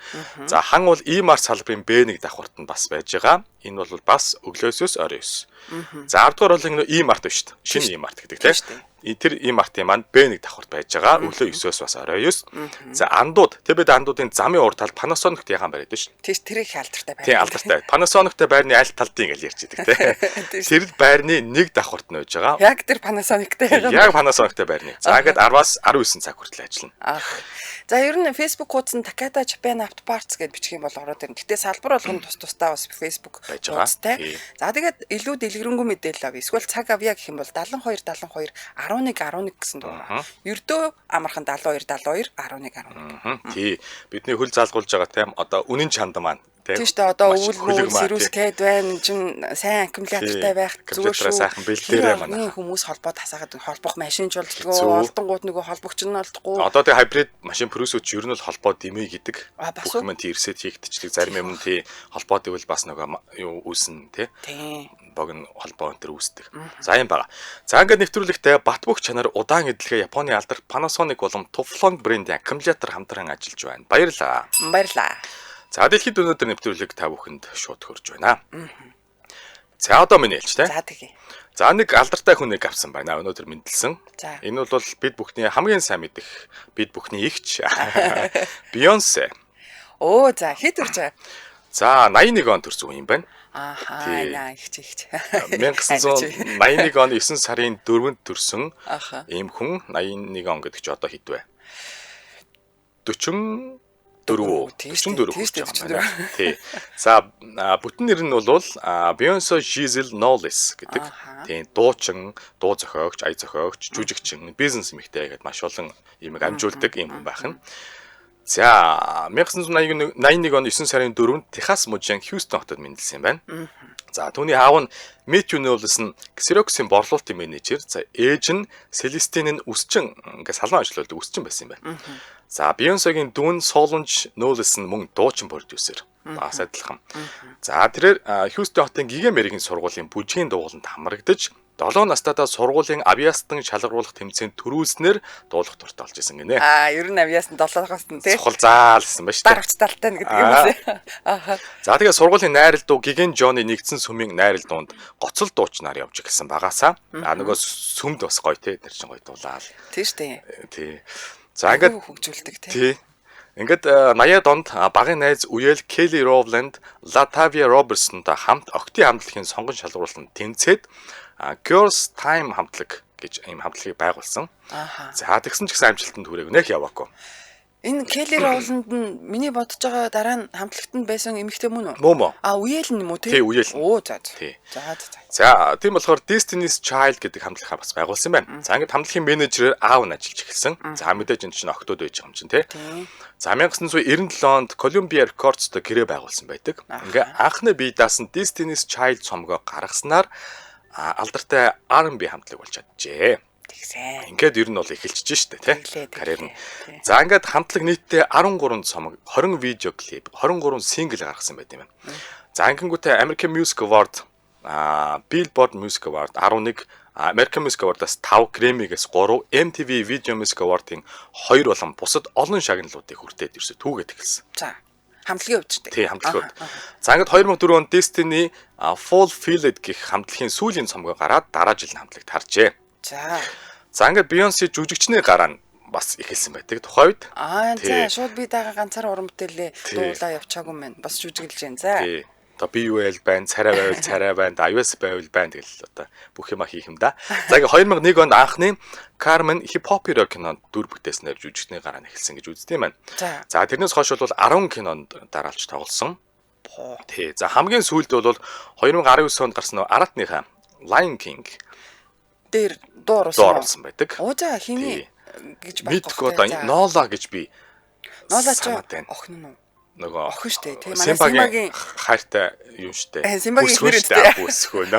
За хан бол E-Mart салбарын B1 давхурт нь бас байж байгаа. Энэ бол бас өглөөсөөс орой 9. За 10 дугаар орлолын E-Mart биш шүү дээ. Шинэ E-Mart гэдэг тийм. Тэр E-Mart-ийн маань B1 давхурт байж байгаа. Өглөө 9-өөс бас орой 9. За андууд тэбэд андуудын замын урд талд Panasonic ягаан бариад шүү дээ. Тэр их алдартай байна. Тийм алдартай. Panasonic-тай байрны аль талдын гэж ярьж идэг тийм. Тэр байрны нэг давхурт нь байж байгаа. Яг тэр Panasonic-тай байгаа. Яг Panasonic-тай байрны. За ингээд 10-аас 19 цаг хүртэл ажиллана. За ер нь Facebook хуудас нь Takata Japan Auto Parts гэж бичих юм бол ороод ирнэ. Гэтэ салбар болгоно тус-тусдаа бас Facebook хуудастай. За тэгээд илүү дэлгэрэнгүй мэдээлэл авъя. Эсвэл цаг авъя гэх юм бол 72 11 11 гэсэн дуу. Ердөө амархан 72 72 11 11. Тий. Бидний хөл заалгуулж байгаа тийм одоо үнэн чанд маань тийм шүү дээ. Одоо өвөл сэрүүс гээд байна. Чин сайн аккумулятортай байх зүгээр шүү. Сайхан бэлдээрээ манай. Хүмүүс холбоод хасаагаад холбох машинч болдгоо. Олдонгууд нөгөө холбогч нь олдохгүй. Одоо тэг хайбрид машин продюсерч ер нь бол холбоо дэмий гэдэг. Бүх юм тий ресет хийгдчихлэг зарим юм тий холбоод ивэл бас нөгөө юу үүснэ тий. Богн холбоо өнтер үүсдэг. За юм байна. За ингээд нэвтрүүлэгтээ Батбөх чанар удаан эдлэгээ Японы алдарт Panasonic болон Teflon брендийн аккумулятор хамтран ажиллаж байна. Баярлалаа. Баярлалаа. За дэлхийд өнөөдөр нэвтрүүлэг та бүхэнд шууд хүрж байна. За одоо миний хэлж те. За тэгье. За нэг алдартай хүнийг авсан байна. Өнөөдөр мэдлсэн. За. Энэ бол бид бүхний хамгийн сайн мэдих бид бүхний игч Beyoncé. Оо за хэд үрж байгаа. За 81 он төрсөн хүн юм байна. Ааха яа ихч. 1981 оны 9 сарын 4-нд төрсөн ийм хүн 81 он гэдэг чи одоо хэд вэ? 44 44. Тий. За бүтэн нэр нь бол Beyoncé Giselle Knowles гэдэг. Тийм дуучин, дуу зохиогч, ая зохиогч, жүжигчин, бизнес эмэгтэй гэдэг маш олон юм амжуулдаг юм хүн байх нь. За 1981 оны 9 сарын 4-нд Техас мужийн Хьюстон хотод мэндэлсэн юм байна. За түүний аав нь Matthew Knowles нь Xerox-ийн борлуулалтын менежер. За ээж нь Celestine нь үсчин ингээ салон ажиллаулдаг үсчин байсан юм байна. За Beyoncé-гийн дүүн Solange Knowles нь мөн дуучин продюсер. Бас адилхан. За тэрээр Хьюстон хотын Гига Мэригийн сургуулийн бүжгийн дууланд хамрагдаж 7 настайдаа сургуулийн авиастан шалгаруулах тэмцээнд төрүүлснээр дуулах дуртай болж исэн гинэ. Ер нь авиастан 7-оос нь тий. Сухал заалсан ба штэ. Дарагч талтай гэдэг юм уу. Ааха. За тэгээ сургуулийн найрал дуу Гиген Жоны нэгдсэн сүмийн найрал дуунд гоцол дуучнаар явж гисэн багасаа. Нөгөө сүмд бас гоё тий. Тэр чин гоё дуулаа. Тий штэ. Тий. За ингээд хөгжүүлдэг Тий. тий. Ингээд 80-аад онд багын найз Үел Kelly Rowland, Latavia Robertson-тай хамт октийн хамтлагийн сонгон шалгаруулалтанд тэмцээд Girls Time хамтлаг гэж ийм хамтлагийг байгуулсан. За тэгсэн ч гэсэн амжилтанд хүрээгүй нэх яваагүй. Энэ Kelly Rowland нь миний бодож байгаа дараа нь хамтлагтанд байсан эмэгтэй мөн үү? Мөн. Үеэл нь юм уу тий? Тий, үеэл. Оо за. Тий. За. За, тийм болохоор Destiny's Child гэдэг хамтлагаа бас байгуулсан байна. За ингээд хамтлагийн менежерээр аав нь ажиллаж эхэлсэн. За мэдээж энэ чинь октод байж байгаа юм чинь тий. За 1997 онд Columbia Records-тэй гэрээ байгуулсан байдаг. Ингээ анхны бие даасан Destiny's Child цомгоо гаргаснаар алдартай R&B хамтлаг болж чаджээ. Тэгсэн. Ингээд ер нь бол эхэлчихэж штэ тий. Карьер нь. За ингээд хамтлаг нийтдээ 13 цомог, 20 видео клип, 23 сингл гаргасан байт юм байна. За ангингүүтээ American Music Award, Billboard Music Award 11, American Music Award-аас 5, Grammy-гээс 3, MTV Video Music Award-ийн 2 болон бусад олон шагналуудыг хүртээд ирсэн түүгээд эхэлсэн. За. Хамтлагийн хувьд шүү дээ. Тий, хамтлагийн хувьд. За ингээд 2004 онд Destiny Fulfilled гэх хамтлагийн сүүлийн цомгоо гараад дараа жил хамтлагт харжээ. За ингээд Beyoncé жүжигчний гараа бас эхэлсэн байдаг тухайд. За шууд би дагаа ганцаар уран бүтээлээ дуулаа явчаагүй мэн. Бас жүжиглэж байна. За. Тий. Одоо би юу байл байна, царай байвал царай байна, iOS байвал байна тэгэл одоо бүх юма хийх юм да. За ингээд 2001 онд анхны Carmen хип-хоп кинонд дүр бүтээснээр жүжигчний гараа эхэлсэн гэж үздэг юм байна. За тэрнээс хойш бол 10 кинонд дараалж тоглосон. Тий. За хамгийн сүүлд бол 2019 онд гарсан Аратныхаа Lion King дээр дууруулсан байдаг. Оо за хиний гэж мэдгүй одоо Нола гэж би Нола ч охин нь нөгөө охин штэ тийм манай Симбагийн хайртай юм штэ. Симбагийн хэрэгтэй бүсгөө.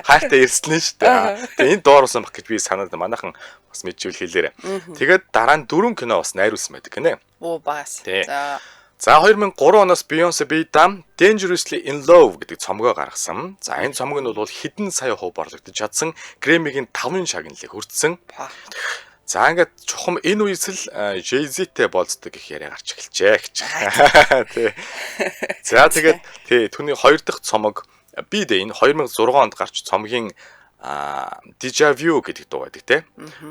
Хайртай ирсэн штэ. Тэгээ энэ дууруулсан баг гэж би санаад манайхан бас мэдчихвэл хэлээрэ. Тэгээд дараа нь 4 кино бас найруулсан байдаг гинэ. Оо бас. За 2003 оноос Beyoncé биедам Dangerously in Love гэдэг цомгоо гаргасан. За энэ цомог нь бол хэдэн сая хувь борлогдож чадсан Grammy-гийн 5 шагналыг хүртсэн. За ингээд чухам энэ үеэс л Jay-Z-тэй болцдог гэх яриа гарч эхэлжээ гэж. Тий. За тэгээд тий түүний 2 дахь цомог би дэ энэ 2006 онд гарч цомгийн Deja Vu гэдэг дуу байдаг те.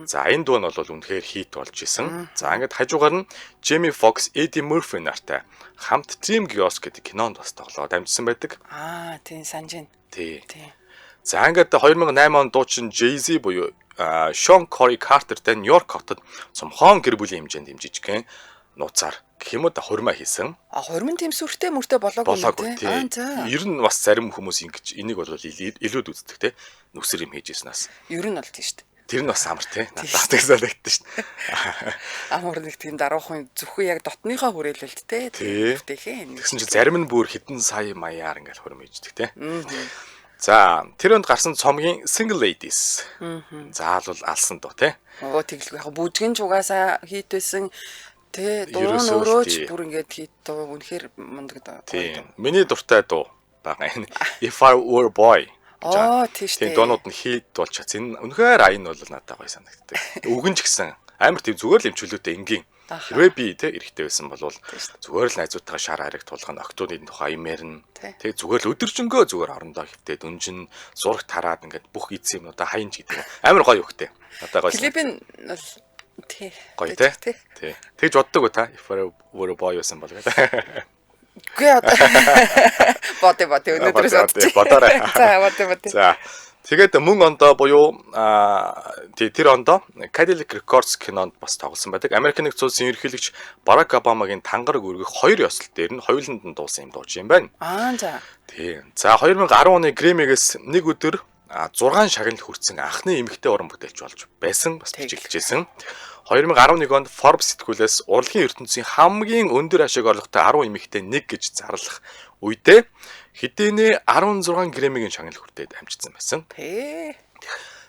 За энэ дуу нь бол үнэхээр хит болж исэн. За ингээд хажуугаар нь Jamie Foxx, Eddie Murphy нартай хамт Dream Girls гэдэг кинонд бас тоглоод амжсан байдаг. Тийм санаж байна. Тий. За ингээд 2008 онд дуучин Jay-Z буюу Sean Corey Carter-тэй Нью-Йорк хотод цомхон гэр бүлийн хэмжээнд дэмжижгэн нууцаар гэх юм уу да хурмаа хийсэн. Хурмын тийм сүртэй мөртэй болоогүй тийм. Ер нь бас зарим хүмүүс ингэж энийг бол илүүд үздэг те. Нүсэр юм хийж ирснаас. Ер нь бол тийм шүү дээ. Тэр нь бас амар те. Надад тэг санагддаг шүү дээ. Амар нэг тийм даруухан зөвхөн яг дотныхоо хүрээлэлт те. Тэгсэн чинь зарим нь бүр хэдэн сая маяар ингээл хурм хийждэг те. За тэр онд гарсан цомгийн Single Ladies. За бол алсан доо те. Оо тэглгүй яг бүжгэн ч угаасаа хийдсэн тэ дуу нь өөрөөч бүр ингээд хийд дуу үнэхээр мундаг доо. Тийм. Миний дуртай дуу байгаа энэ If I Were a Boy. Тийш тийм дуунууд нь хийд болж чадсан. Үнэхээр аян бол надад гоё санагддаг. Үгэн ч гэсэн амар тийм зүгээр л юм чөлөөтэй энгийн. Хэрвээ би те эрэхтэй байсан бол зүгээр л найзуудтайгаа шар хариг тулгана, октоодын тухай юм ярина. Тэг зүгээр л өдөржингөө зүгээр орондоо хөвтөө дүнжин зураг тараад ингээд бүх эзэн юмнуудаа хаяж гэдэг. Амар гоё хөвгтэй. Одоо гоё. Клипийн бол тий. Гоё те. Тий. Тэгж боддог уу та? If were a boy байсан бол гэдэг. Гүй одоо бот өнөөдрөөс бодоорой. За бот. За тэгээд мөн ондоо буюу тэр ондоо Cadillac Records кинонд бас тоглосон байдаг. Америк нэгдсэн улсын ерөнхийлөгч Барак Обамагийн тангараг өргөх 2 ёслол дээр нь хоёуланд нь дуусан юм дууч юм байна. За. Тийм. За 2010 оны Grammy-гээс нэг өдөр 6 шагналд хүрсэн анхны эмэгтэй уран бүтээлч болж байсан бас бичиглэжсэн. 2011 онд Forbes сэтгүүлээс урлагийн ертөнцийн хамгийн өндөр ашиг орлоготой 10 эмэгтэй нэг гэж зарлах үедээ хэдийнэ 16 Grammy-гийн шагнал хүртээд амжицсан байсан.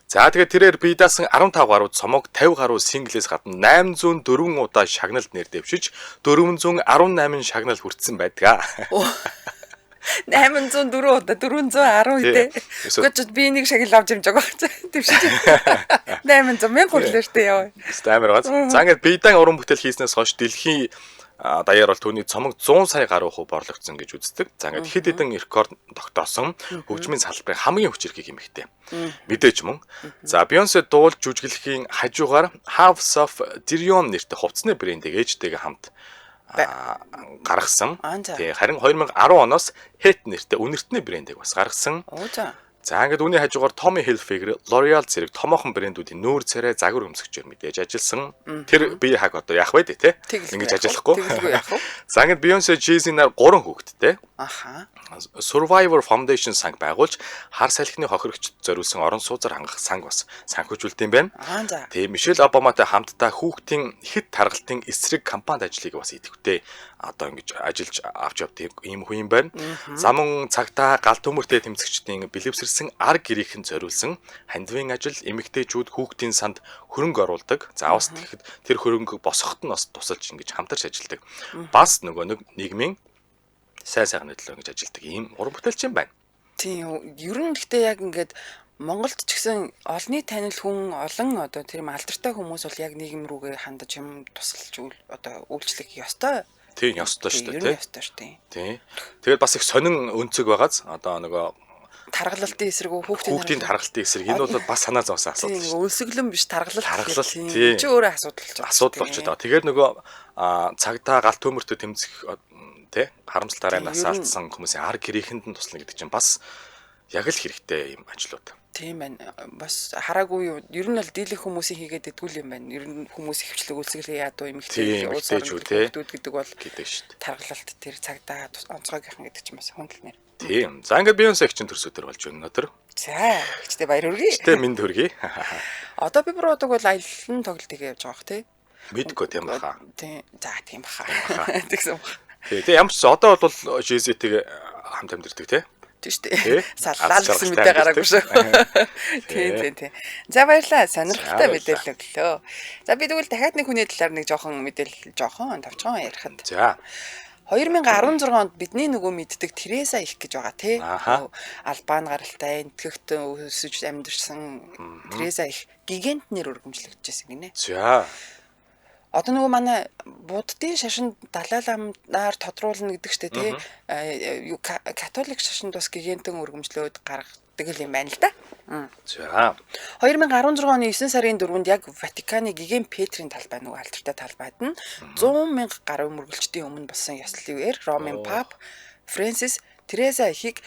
За тэгээд тэрээр бие даасан 15 гаруй цомог 50 гаруй синглээс гадна 804 удаа шагналд нэр дэвшиж 418 шагнал хүртсэн байдаг. 804 удаа 410 үедээ. Гэхдээ би нэг шагнал авч юмж байгаа. Дэвшиж. 800 мянга хүрлээ штэ яа. Амар газ. За ингээд биедан уран бүтээл хийснээс хойш дэлхийн даяар бол түүний цомог 100 сая гаруй хувь орлогдсон гэж үздэг. За ингээд хэд хэдэн рекорд тогтоосон хөгжмийн салбарын хамгийн хүчирхэг эмэгтэй. Мэдээж мөн. За Beyoncé дуулж жүжиглэхийн хажуугаар House of Dirion нэртэй хувцсны брендийг ээжтэйгээ хамт гаргасан. Тий, харин 2010 оноос Het нэртэй үнэртний брендийг бас гаргасан. За ингээд үүний хажуугаар Tommy Hilfiger, L'Oreal зэрэг томоохон брэндүүдийн нүүр царай загвар өмсгчээр мэдээж ажилласан. Тэр бие хаг одоо яах вэ те? Ингэж ажиллахгүй. За ингээд Beyoncé Jay-Z нар 3 хүүхэдтэй. Survivor Foundation санг байгуулж хар салхины хохирогчд зориулсан орон сууцар хангах санг бас санхүүжүүлдэг юм байна. Тэгээ Мишель Обаматай хамтдаа хүүхдийн хэд таргалтын эсрэг кампанид ажлыг бас идэвхтэй одоо ингэж ажиллаж авч явдаг ийм хүн юм байна. Замун цагтаа галт төмөртэй тэмцэгчдийн бэлэвсэрсэн ар гэрийнхэн зориулсан хандивын ажил эмэгтэйчүүд хүүхдийн санд хөрөнгө оруулдаг. За бас тэгэхэд тэр хөрөнгө босгоход нь бас тусалж ингэж хамтарч ажилладаг. Бас нөгөө нийгмийн сайн төлөө ингэж ажилладаг ийм уран бүтээлч юм байна. Тийм, ер нь гэхдээ яг ингээд Монголд ч гэсэн олонний танил хүн олон одоо тэр алдартай хүмүүс бол яг нийгэм рүүгээ хандаж юм тусалж одоо үйлчлэх ёстой. Тийм, ёстой шүү дээ, тийм. Тийм. Тэгээд бас их сонин өнцөг байгааз одоо нөгөө таргалалтын эсрэг хүүхдийн таргалтын эсрэг энэ бол бас санаа зовсон асуудал шүү. Өлсгөлөн биш таргалалт тийм. Чи өөрөө асуудал болчиход байгаа. Тэгээд нөгөө цагдаа галт төмөртөө тэмцэх тий харамсалтай амнаас алдсан хүмүүсийн ар гэрээхэнд нь туслана гэдэг чинь бас яг л хэрэгтэй юм ажлууд. Тийм байна. Бас хараагүй юу. Ер нь бол дийлэх хүмүүсийн хийгээд идэггүй юм байна. Ер нь хүмүүс ихвчлэг үлсгэлээ яадуу юм ихтэй улсуудууд гэдэг бол гэдэг шүү дээ. Таргалалт тэр цагдаа онцгойгийнхан гэдэг чинь бас хүндлэнэр. Тийм. За ингээд Beyoncé чинь төрсөдөр болж байна өнөөдөр. За, ихтэй баяр хүргэе. Ихтэй минь хүргэе. Одоо би бүр удаг бол аяллаа тоглолтыг явж байгаа бох тий. Мэдгүй тийм баха. Тийм. За, тийм баха. Тэгсэн баха. Тэгээ ямар ч одоо бол Jay-Z-тэй хамт амьдэрдэг тий. Тийм шүү дээ. Саллаа гэсэн мэдээ гараагүй шүү. Тийм. За баярлалаа. Сонирхолтой мэдээлэл өглөө. За би тэгвэл дахиад нэг хүний талаар нэг жоохон мэдээлэл товчхон ярихад. За 2016 онд бидний нөгөө мэддэг Тереса их гэж байгаа тий. Албан гаралтай энтгэгт өсөж амьдэрсэн Тереса их гигант нэр өргөмжлөгдөжсэн гинэ. За одоо нөгөө манай буддын шашинд Далай ламаар тодруулна гэдэг штэ тий. Католик шашинд бас гигантэн өргөмжлөөд гаргадаг юм байна л да. За 2016 оны 9 сарын 4-нд яг Ватиканы гигэн Петрийн талбай нөгөө алдартай талбайд нь 100,000 гаруй мөргөлчдийн өмнө болсон ёслолын үеэр Ромын пап Фрэнсис Тереза ихийг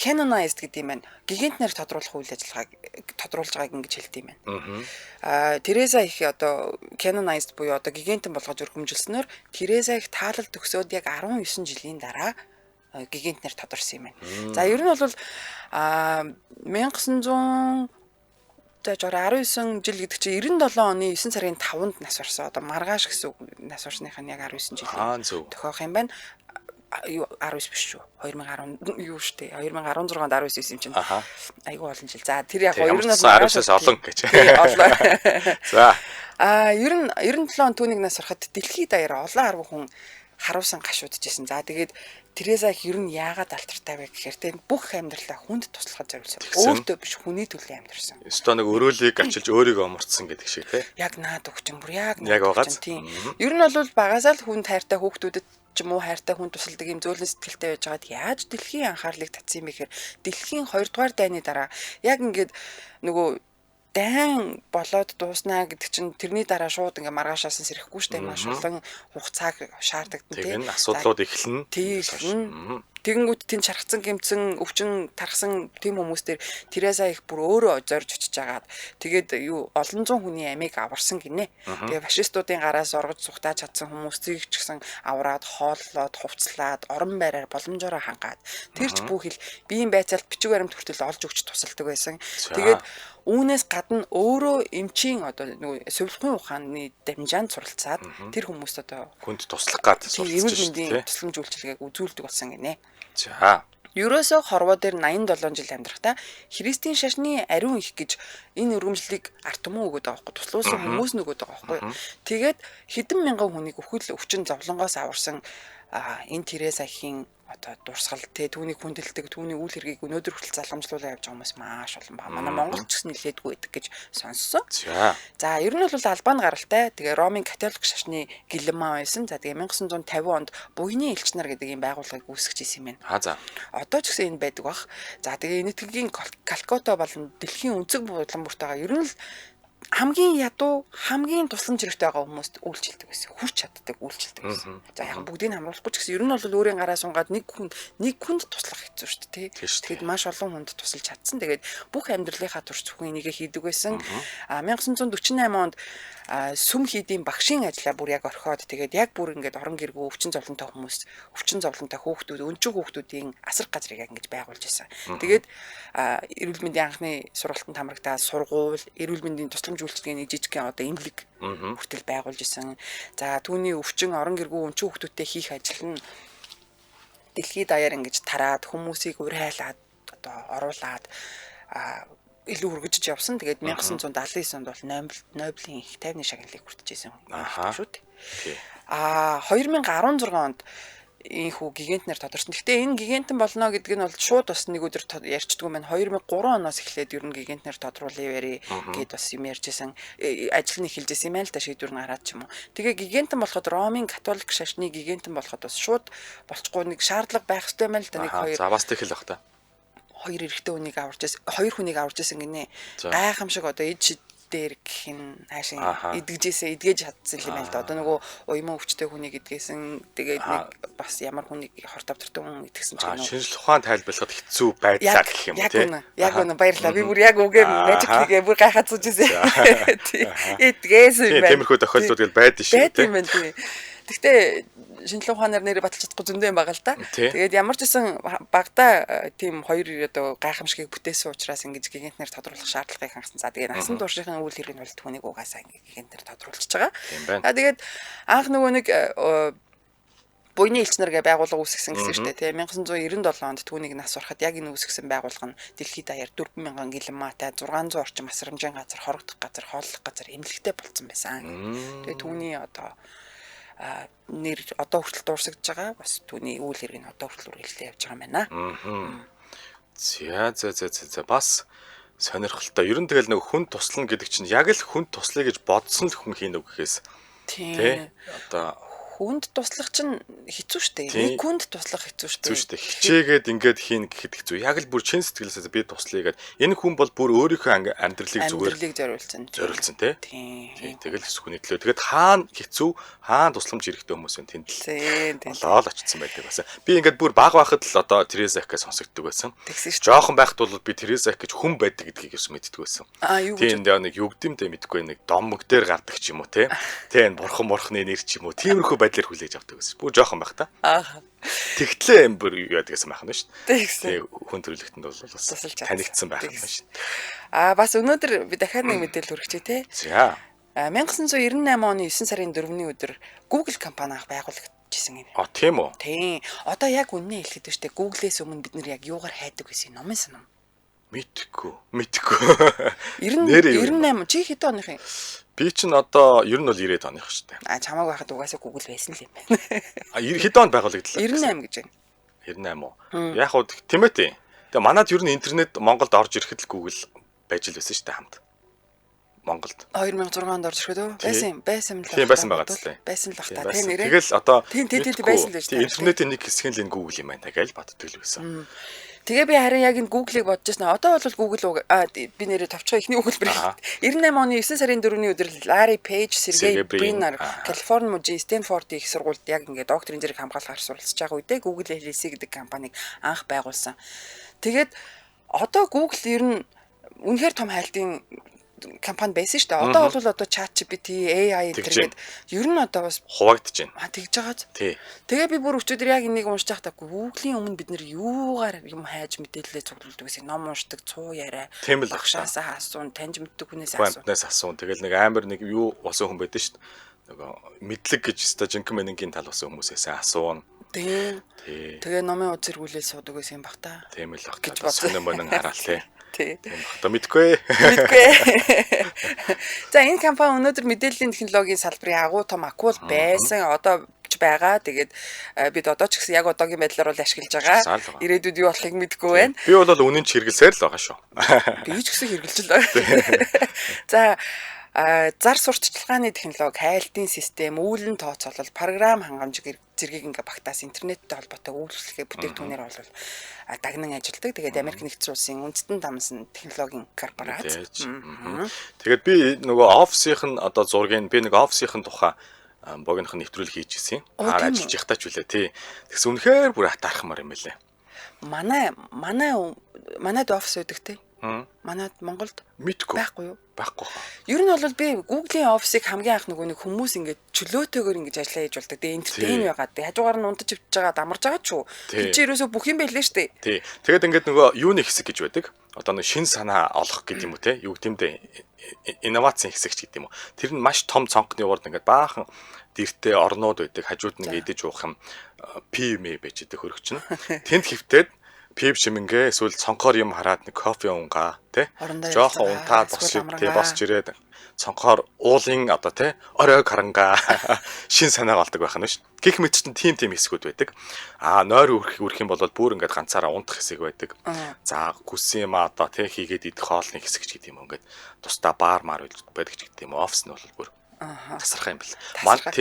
canonized гэдэг юм байна. Гигантнэр тодруулах үйл ажиллагааг тодруулж байгааг ингэж хэлдэг юм байна. Тереза их одоо canonized буюу одоо гигантэн болгож өргөмжилснөөр Тереза их таалал төгсөөд яг 19 жилийн дараа гигантнэр тодорсон юм байна. За ер нь бол 1900 19 жил гэдэг чинь 97 оны 9 сарын 5-нд нас барсан. Одоо маргааш гэсэн үг нас барсных нь яг 19 жил. Тохиох юм байна. 19 биш шүү. 2010 юу штэ. 2016-нд 19 юм чинь. Айгуу олон жил. За тэр яг 19-аас олон гэж. Олон. За. 97 он түүнийг нас барахад дэлхийд даяар олон 10 хүн харуулсан гашуудажсэн. За тэгээд Тереза ер нь яагаад алдартай вэ гэхээр те бүх амьдралаа хүнд туслахад зориулсан. Өөртөө биш хүний төлөө амьдэрсэн. Өстөө нэг өрөөлийг ачилж өөрийгөө оморцсон гэдэг шиг те. Яг наад өгчин бүр яг байгааз. Тийм. Ер нь бол багасаа л хүнд хайртай хүүхдүүдэд ч юм уу хайртай хүн тусалдаг юм зөөлөн сэтгэлтэй байж байгаад яаж дэлхийн анхаарлыг татсан юм бэ гэхээр дэлхийн 2 дугаар дайны дараа яг ингээд нөгөө дайн болоод дууснаа гэдэг чинь тэрний дараа шууд ингээ маргаашаасан сэрэхгүй штэ маш олон хугацааг шаарддаг тийм асуудлууд эхэлнэ. Тэгэнгүүт тэнд чархсан гэмцэн өвчин тархсан тийм хүмүүс дээр Тереза их бүр өөрөө зорж очиж агаад тэгээд юу олон зуун хүний амийг аварсан гинэ. Тэгээ фашистуудын гараас оргож зүхтааж чадсан хүмүүсийг ч гэсэн авраад хооллоод хувцлаад орон байраар боломжоор хангаад тэрч бүхэл биеийн байцаалт бичиг баримт хүртэл олж өгч тусалдаг байсан. Тэгээд үүнээс гадна өөрөө эмчийн одоо нөгөө сувилгын ухааны дамжаанд суралцаад тэр хүмүүст одоо хүнд туслах гад суралцж байна. Тусламж үйлчилгээг үзүүлдэг болсон гинэ. За. Ерөөсөө хорвоо дээр 87 жил амьдрахтаа Христийн шашны ариун их гэж энэ өргөмжлөлийг арт түмэн өгöd байгаа байхгүй туслуулсан хүмүүс нь өгöd байгаа байхгүй. Тэгээд хэдэн мянган хүнийг өвхөл өвчин зовлонгоос аварсан энэ Терезагийн одоо дурсгал те түүнийг хүндэлдэг түүний үйл хэргийг өнөөдөр хүртэл залгамжлуулаад явж байгаа хүмүүс маш олон ба. Манай Монголч гэсэн нэлээдгүй байдаг гэж сонссон. За ер нь бол Албан гаралтай тэгээ Ромын католик шашны гэлэн маа байсан. За тэгээ 1950 онд Буйны элч нар гэдэг ийм байгууллагыг үүсгэж ирсэн юм байна. За. Одоо ч гэсэн энэ байдаг бах. За тэгээ энэтхэгийн Калкутта болон дэлхийн өнцөг буудлан бүртэйгээ ер нь л хамгийн ядуу хамгийн тусламж хэрэгтэй байгаа хүмүүст үйлчилдэг байсан. Хүрч чаддаг үйлчилдэг байсан. За яг бүгдийг хамруулахгүй ч гэсэн ер нь бол өөрийн гараа сунгаад нэг хүнд туслах хэцүү шүү дээ. Тэгэхэд маш олон хүнд тусалж чадсан. Тэгээд бүх амьдралынхаа турш зөвхөн энийгээ хийдэг байсан. 1948 онд сүм хийдийн багшийн ажлаа бүр яг орхиод тэгээд яг бүр ингээд орон гэргүй өвчин зовлонтой хүмүүс, өвчин зовлонтой хүүхдүүд, өнчин хүүхдүүдийн асар газрыг ингэж байгуулж байсан. Тэгээд эрүүл мэндийн анхны сургалтанд хамрагдаад сургууль, эрүүл мэндийн тусламж үйлчилгээний жижигхэн одоо эмнэлэг хүртэл байгуулж исэн. За түүний өвчин орон гэргүй өнчин хүүхдүүдтэй хийх ажил нь дэлхийд даяар ингэж тараад хүмүүсийг урайлаад одоо оруулаад илүү өргөжж явсан. Тэгээд 1979 онд бол Нобелийн их тайвны шагналыг хүртэж исэн шүү дээ. 2016 онд ийхүү гигантнэр тодорсон. Гэхдээ энэ гигантэн болно гэдэг нь бол шууд бас нэг өдөр ярьчдгүй маань 2003 оноос эхлээд ер нь гигантнэр тодруулъя яри гэд бас юм ярьжсэн. Ажил нь эхэлж исэн юм аа л да шийдвэр нь гараад ч юм уу. Тэгээ гигантэн болоход Ромын католик шашны гигантэн болоход бас шууд болчихгүй нэг шаардлага байх хэрэгтэй юм аа л да нэг хоёр. За бас тэгэл бах та. Хоёр эрэгтэй хүнийг аварч ирсэн, хоёр хүнийг аварч ирсэн гинэ. Гайхамшиг одоо эд дээр гэх юм хаашин эдгэжээсээ эдгэж чадсан юм байна л да. Одоо нөгөө уйман өвчтэй хүнийг эдгээсэн. Тэгээд нэг бас ямар хүнийг хор тавтартай хүн эдгэсэн ч гэнэ. Шинжлэх ухаан тайлбарлахад хэцүү байдлаа гэх юм тийм. Яг үнэ баярлалаа. Би бүр яг үгээр magic-ийг бүр гайхаад зүжсэн. Эдгээсэн юм байна. Тиймэрхүү тохиолдлууд л байдаг шүү дээ. Тийм байна тийм. Гэхдээ шинжлэх ухаанаар нэрээ баталж чадахгүй зөндөө юм байгаа л да. Тэгээд ямар ч гэсэн багада тийм хоёр одоо гайхамшигыг бүтээсэн учраас ингэж гигантнэр тодруулах шаардлагыг хангасан. За тэгээд насан туршийн үйл хэрэг нь бол түүнийг угаасаа гигантнэр тодруулчихж байгаа. Тэгээд анх нөгөө нэг Буйны элч нар гэ байгууллага үүсгэсэн гэсэн шүү дээ. 1997 онд түүнийг нас ороход яг энэ үүсгэсэн байгууллага нь дэлхийд даяар 4,000 гэлэн maaтай 600 орчим асрамжийн газар, хорогдох газар, хооллох газар эмнэлэгтэй болсон байсан. Тэгээд түүний одоо нэр одоо хүртэл дуурсагдж байгаа. Бас түүний үйл хэрэг нь одоо хүртэл үргэлжлээ явж байгаа юм байна. За бас сонирхолтой. Ер нь тэгэл нэг хүн туслана гэдэг чинь яг л хүн туслая гэж бодсон л хүн хийнэ гэхээс тий. Одоо хүнд туслах чинь хэцүү шттэ. Нэг хүнд туслах хэцүү шттэ. Хэцүү шттэ. Хичээгээд ингээд хийн гэхэд хэцүү. Яг л бүр чин сэтгэлээсээ би туслая гэд. Энэ хүн бол бүр өөрийнхөө амьдралыг зүгээр зориулсан тий. Тэгэл хүний төлөө. Тэгэд хаана хэцүү, хаана тусламж хэрэгтэй хүмүүс вэ тэнд л олоод очсон байдаг басаа. Би ингээд бүр баг байхад л одоо Тереза гэж сонсогддог байсан. Жохон байхад бол би Тереза гэж хүн байдаг гэдгийг ерөөс мэддэг байсан. Тийм нэг югдимтэй мэдгүй нэг домог дээр гардаг ч юм уу тий. Тэ энэ бурхан нэр ч юм уу. Тиймэрхүү байдлаар хүлээж авдаг гэсэн. Бүр жоохон байх та. Тэгтлээ юм бүр юу яадаг гэсэн байх нь шүү дээ. Хүн төрөлхтөнд бол бас танигдсан байх юм шүү. Бас өнөөдөр би дахиад нэг мэдээлэл хүргэчээ те. За. 1998 оны 9 сарын 4-ний өдөр Google компани анх байгуулагдчихсан юм. Тийм үү? Тийм. Одоо яг үнэн хэлэхэд шүү дээ. Google-ээс өмнө бид нэр яг юугаар хайдаг гэсэн номын санам. Мэдхгүй. 98 чи хэд оных юм? Би чинь одоо ер нь бол 90-ад оных шүү дээ. Чамааг байхад угаасаа Google байсан л юм байна. Хэд онд байгуулагдлаа? 98 гэж байна. 98 уу? Яг хуу тийм ээ тий. Тэгээ манад ер нь интернет Монголд орж ирэхэд л Google байж л байсан шүү дээ хамт. Монголд 2006 онд орж ирэхэд байсан л тийм байсан байгаа зү. Байсан л бах та тийм нэрээ. Тэгэл одоо тийм байсан л байж та. Интернетийн нэг хэсэг нь Google юм байна гэж боддог л байсан. Тэгээ би харин яг энэ Google-ыг бодож байсан. Одоо бол Google би нэрээ товчхоо ихний өгүүлбэр. 98 оны 9 сарын 4-ний өдөр Larry Page, Sergey Brin Калифорни мужийн Стэнфордын их сургуульд яг ингээд докторийн зэрэг хамгаалахаар суралцж байгаа үедээ Google LLC гэдэг компанийг анх байгуулсан. Тэгээд одоо Google ер нь үнэхээр том хайлтын компани байсан шүү дээ. Одоо бол одоо ChatGPT, AI гэдэг ер нь одоо бас хуваагдаж байна. Тэгж байгааз. Тий. Тэгээ би бүр өчигдөр яг энийг уншиж байхдаа Google-ийн өмнө бид нэр юугаар юм хайж мэдээлэлээ цуглуулдаг гэсэн ном уншдаг, цуу яриа. Тийм л багшаасаа асуун, таньж мэддэг хүнээс асуун. Тэгэл нэг амар нэг юу болсон хүн байдаг шүү дээ. Нөгөө мэдлэг гэж өстой жинхэнэ мэнгийн тал болсон хүмүүсээс асуун. Тийм. Тэгээ номын үз зэргүүлээ суудаг гэсэн юм бах та. Тийм л бах. Гэж бодсон юм хараал тий. Тийм. Одоо мэдгүй. За энэ компани өнөөдөр мэдээллийн технологийн салбарын агуу том акул байсан. Одоо байгаа. Тэгээд бид одоо ч гэсэн яг одоогийн байдлаар бол ашиглаж байгаа. Ирээдүйд юу болохыг мэдэхгүй байна. Би бол үнэн ч хэрэглэсээр л байгаа шүү. Би ч гэсэн хэрэглэж л байгаа. За зар сурталчилгааны технологи, хайлтын систем, үүлэн тооцоолол, програм хангамж зэргийг ингээ багтаас интернеттэй холбоотой үйлчлэгээ бүтээгдэхүүнээр бол дагнан ажилладаг. Тэгээд Америк нэгдсэн улсын үндэстэн дамсан технологийн корпорац. Тэгээд би нөгөө офисийн одоо зургийг би нэг офисийн тухай богинохон нэвтрүүлэг хийж ирсэн. Ажиллаж явахтаа ч үлээ тий. Тэгсэн үнэхээр бүр атаархмаар юм байлээ. Манайд офис байдаг тий. Манайд Монголд мэдгүй байхгүй юу? Байхгүй. Ер нь бол би Google-ийн офисыг хамгийн анх нэг хүмүүс ингэж чөлөөтэйгээр ингэж ажиллаа хийж болдог. Тэгээ энтертейн байгаад тэгээ хажуугаар нь унтаж өвч байгаа дамарж байгаа ч юу. Тэр чинь ерөөсөө бүх юм байлээ шүү дээ. Тий. Тэгээд ингээд нөгөө юуны хэсэг гэж байдаг. Одоо нэг шин санаа олох гэдэг юм уу те? Юу гэмдэ инновацийн хэсэг ч гэдэг юм уу. Тэр нь маш том цонхны урд ингээд баахан дэртэй орнууд байдаг. Хажууд нэг идэж уух юм PMA байж байгаа хөрөгч нь. Тэнд хөвтөөд пип шимингээ эсвэл цонхоор юм хараад нэг кофе унгаа тий жоохон унтаад босч ирээд цонхоор уулын одоо тий орой каранга шин санаа болдог байх нь шүү. Гэх мэт чинь тим хэсгүүд байдаг. Нойр үрэх юм бол бүр ингээд ганцаараа унтах хэсэг байдаг. За хүссэн юм одоо тий хийгээд идэх хоолны хэсэг ч гэдэг юм ингээд тусдаа баар маар байдаг ч гэдэг юм. Офис нь бол бүр тасархаа юм бэл.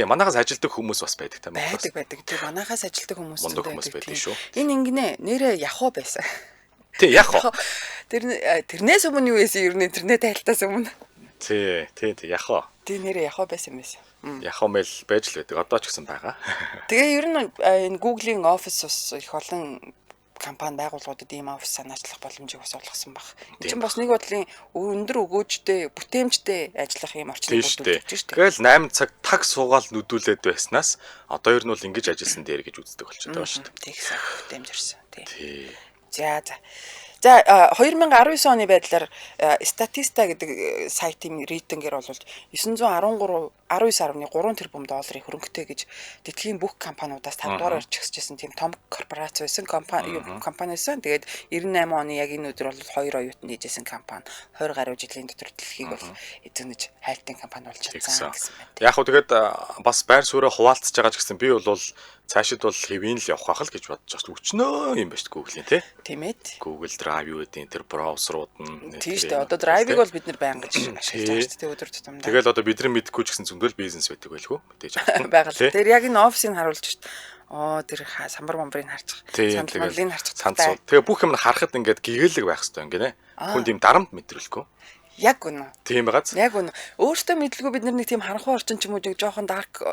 Манайхаас ажилдаг хүмүүс бас байдаг тийм үү? Байдаг. Тэг манайхаас ажилдаг хүмүүс байдаг шүү. Энэ ингэнэ нэрээ Яхуу байсан. Тий Яхуу. Тэрнээс өмнө юу байсан? Ер нь интернет хайлтаас өмнө. Тий Яхуу. Тий нэрээ Яхуу байсан юм байсан. Яхуу мэл байж л байдаг. Одоо ч гэсэн байгаа. Тэгээ ер нь энэ Google-ийн офис ус их олон компани байгууллагуудад ийм офис санаачлах боломжийг бас олгосон баг. Энэ чинь бас нэг бодлын өндөр өгөөжтэй, бүтээмжтэй ажиллах юм орчныг бүрдүүлж шүү дээ. Тэгэл 8 цаг таг суугаал нүдүүлээд байснаас одоо ер нь бол ингэж ажилласан дээр гэж үздэг болчиход байгаа шүү дээ. Тэгсэн бүтээмж ирсэн. Тий. За 2019 оны байдлаар Statista гэдэг сайтын рейтингээр бол 919.3 тэрбум долларын хөрөнгөтэй гэж дэлхийн бүх компаниудаас 5 дугаар орж ихсэжсэн тийм том корпорац байсан компани байсан. Тэгээд 98 оны яг энэ өдөр бол 2 оюутанд ижсэн компани 20 гаруй жилийн дотор дэлхийг бол эзэнэж хайлтын компани болж чадсан гэсэн байна. Яг хөө тэгээд бас байр суурь хуваалцж байгаа ч гэсэн би бол цаашид бол хэвийн л явах байх л гэж бодож байгаа. Өчнөө юм байна шүү Google-ийн тий. Тийм ээ. Google Drive юу гэдэг тэр браузерууд нь тийм шүү дээ. Одоо Drive-ыг бол бид нэр байнга ашиглаж байгаа шүү дээ өдөр тутамдаа. Тэгэл одоо бидний мэдгүй ч гэсэн зөндөл бизнес байдаг байлгүй мэдээж байгаа. Тэр яг энэ офисыг харуулж шүү дээ. Тэр самбар бомбрыг харчих. Сандал манлыг харчих. Тэгээ бүх юм харахад ингээд гэгээлэг байх хэрэгтэй ингэнэ. Хүн тийм дарамт мэдрэлгүй. Яг үнэ. Тийм байгааз. Яг үнэ. Өөртөө мэдлгүй бид нар нэг тийм харанхуй орчин ч юм уу нэг жоохон дарк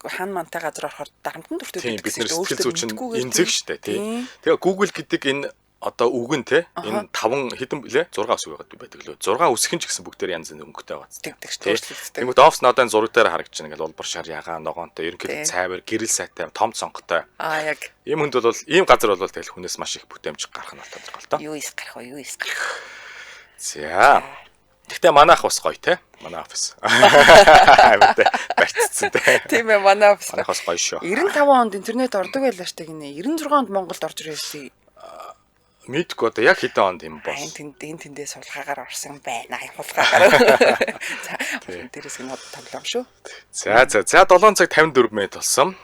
хан мантай газар орохоор дарамтан дүртэй байдаг гэсэн чинь өөртөө зүчин энзэг штэ тий. Тэгээ Google гэдэг энэ одоо үгэн те энэ 5 хэдэн блэ 6 ус байдаг лөө 6 үсгэн ч гэсэн бүгдээр янз бүрийн өнгөтэй байгааз. Тэгдэг шүү. Тэнгүүд офс надад зураг дээр харагдаж байна ингээл улбар шар ягаан ногоонтой ерөнхийдөө цайвар гэрэл сайтай том цонхтой. Яг. Ийм хүнд бол ийм газар бол тэгэл хүнээс маш их бүтээмж гарах нь тодорхой л доо. Юу ис гарах вэ? За. Гэхдээ манайх бас гоё те. Манай офис. Аймтай барьцсан те. Тийм ээ манай офис. Манайх бас гоё шүү. 95 онд интернет ордог байлаа штэ гинэ. 96 онд Монголд орж ирсэн. Мэдгүй одоо яг хэдэн онд юм бол. Тэндээ сулгаагаар орсон байна. Хулгаагаар. За дээрээс нь тоглоом шүү. За 7 цаг 54 минут болсон.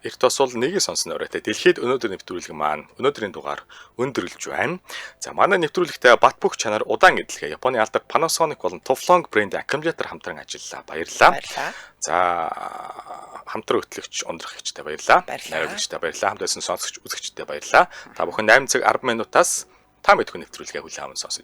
Эрт босвол нэгийг сонсно орой. Дэлхийд өнөөдөр нэвтрүүлэг маань өнөөдрийн дугаар өндөрлөж байна. За манай нэвтрүүлэгтээ бат бөх чанар удаан эдлэгээ Японы алдарт Panasonic болон Teflon брэнд аккумулятор хамтран ажиллалаа. Баярлалаа. За хамтран хөтлөгч ундрахчтай баярлалаа. Найруулагчтай баярлалаа. Хамт байсан сонсогч үзэгчтэй баярлалаа. Та бүхэн 8 цаг 10 минутаас та мэдгүй нэвтрүүлгээ хүлээн аван сонсож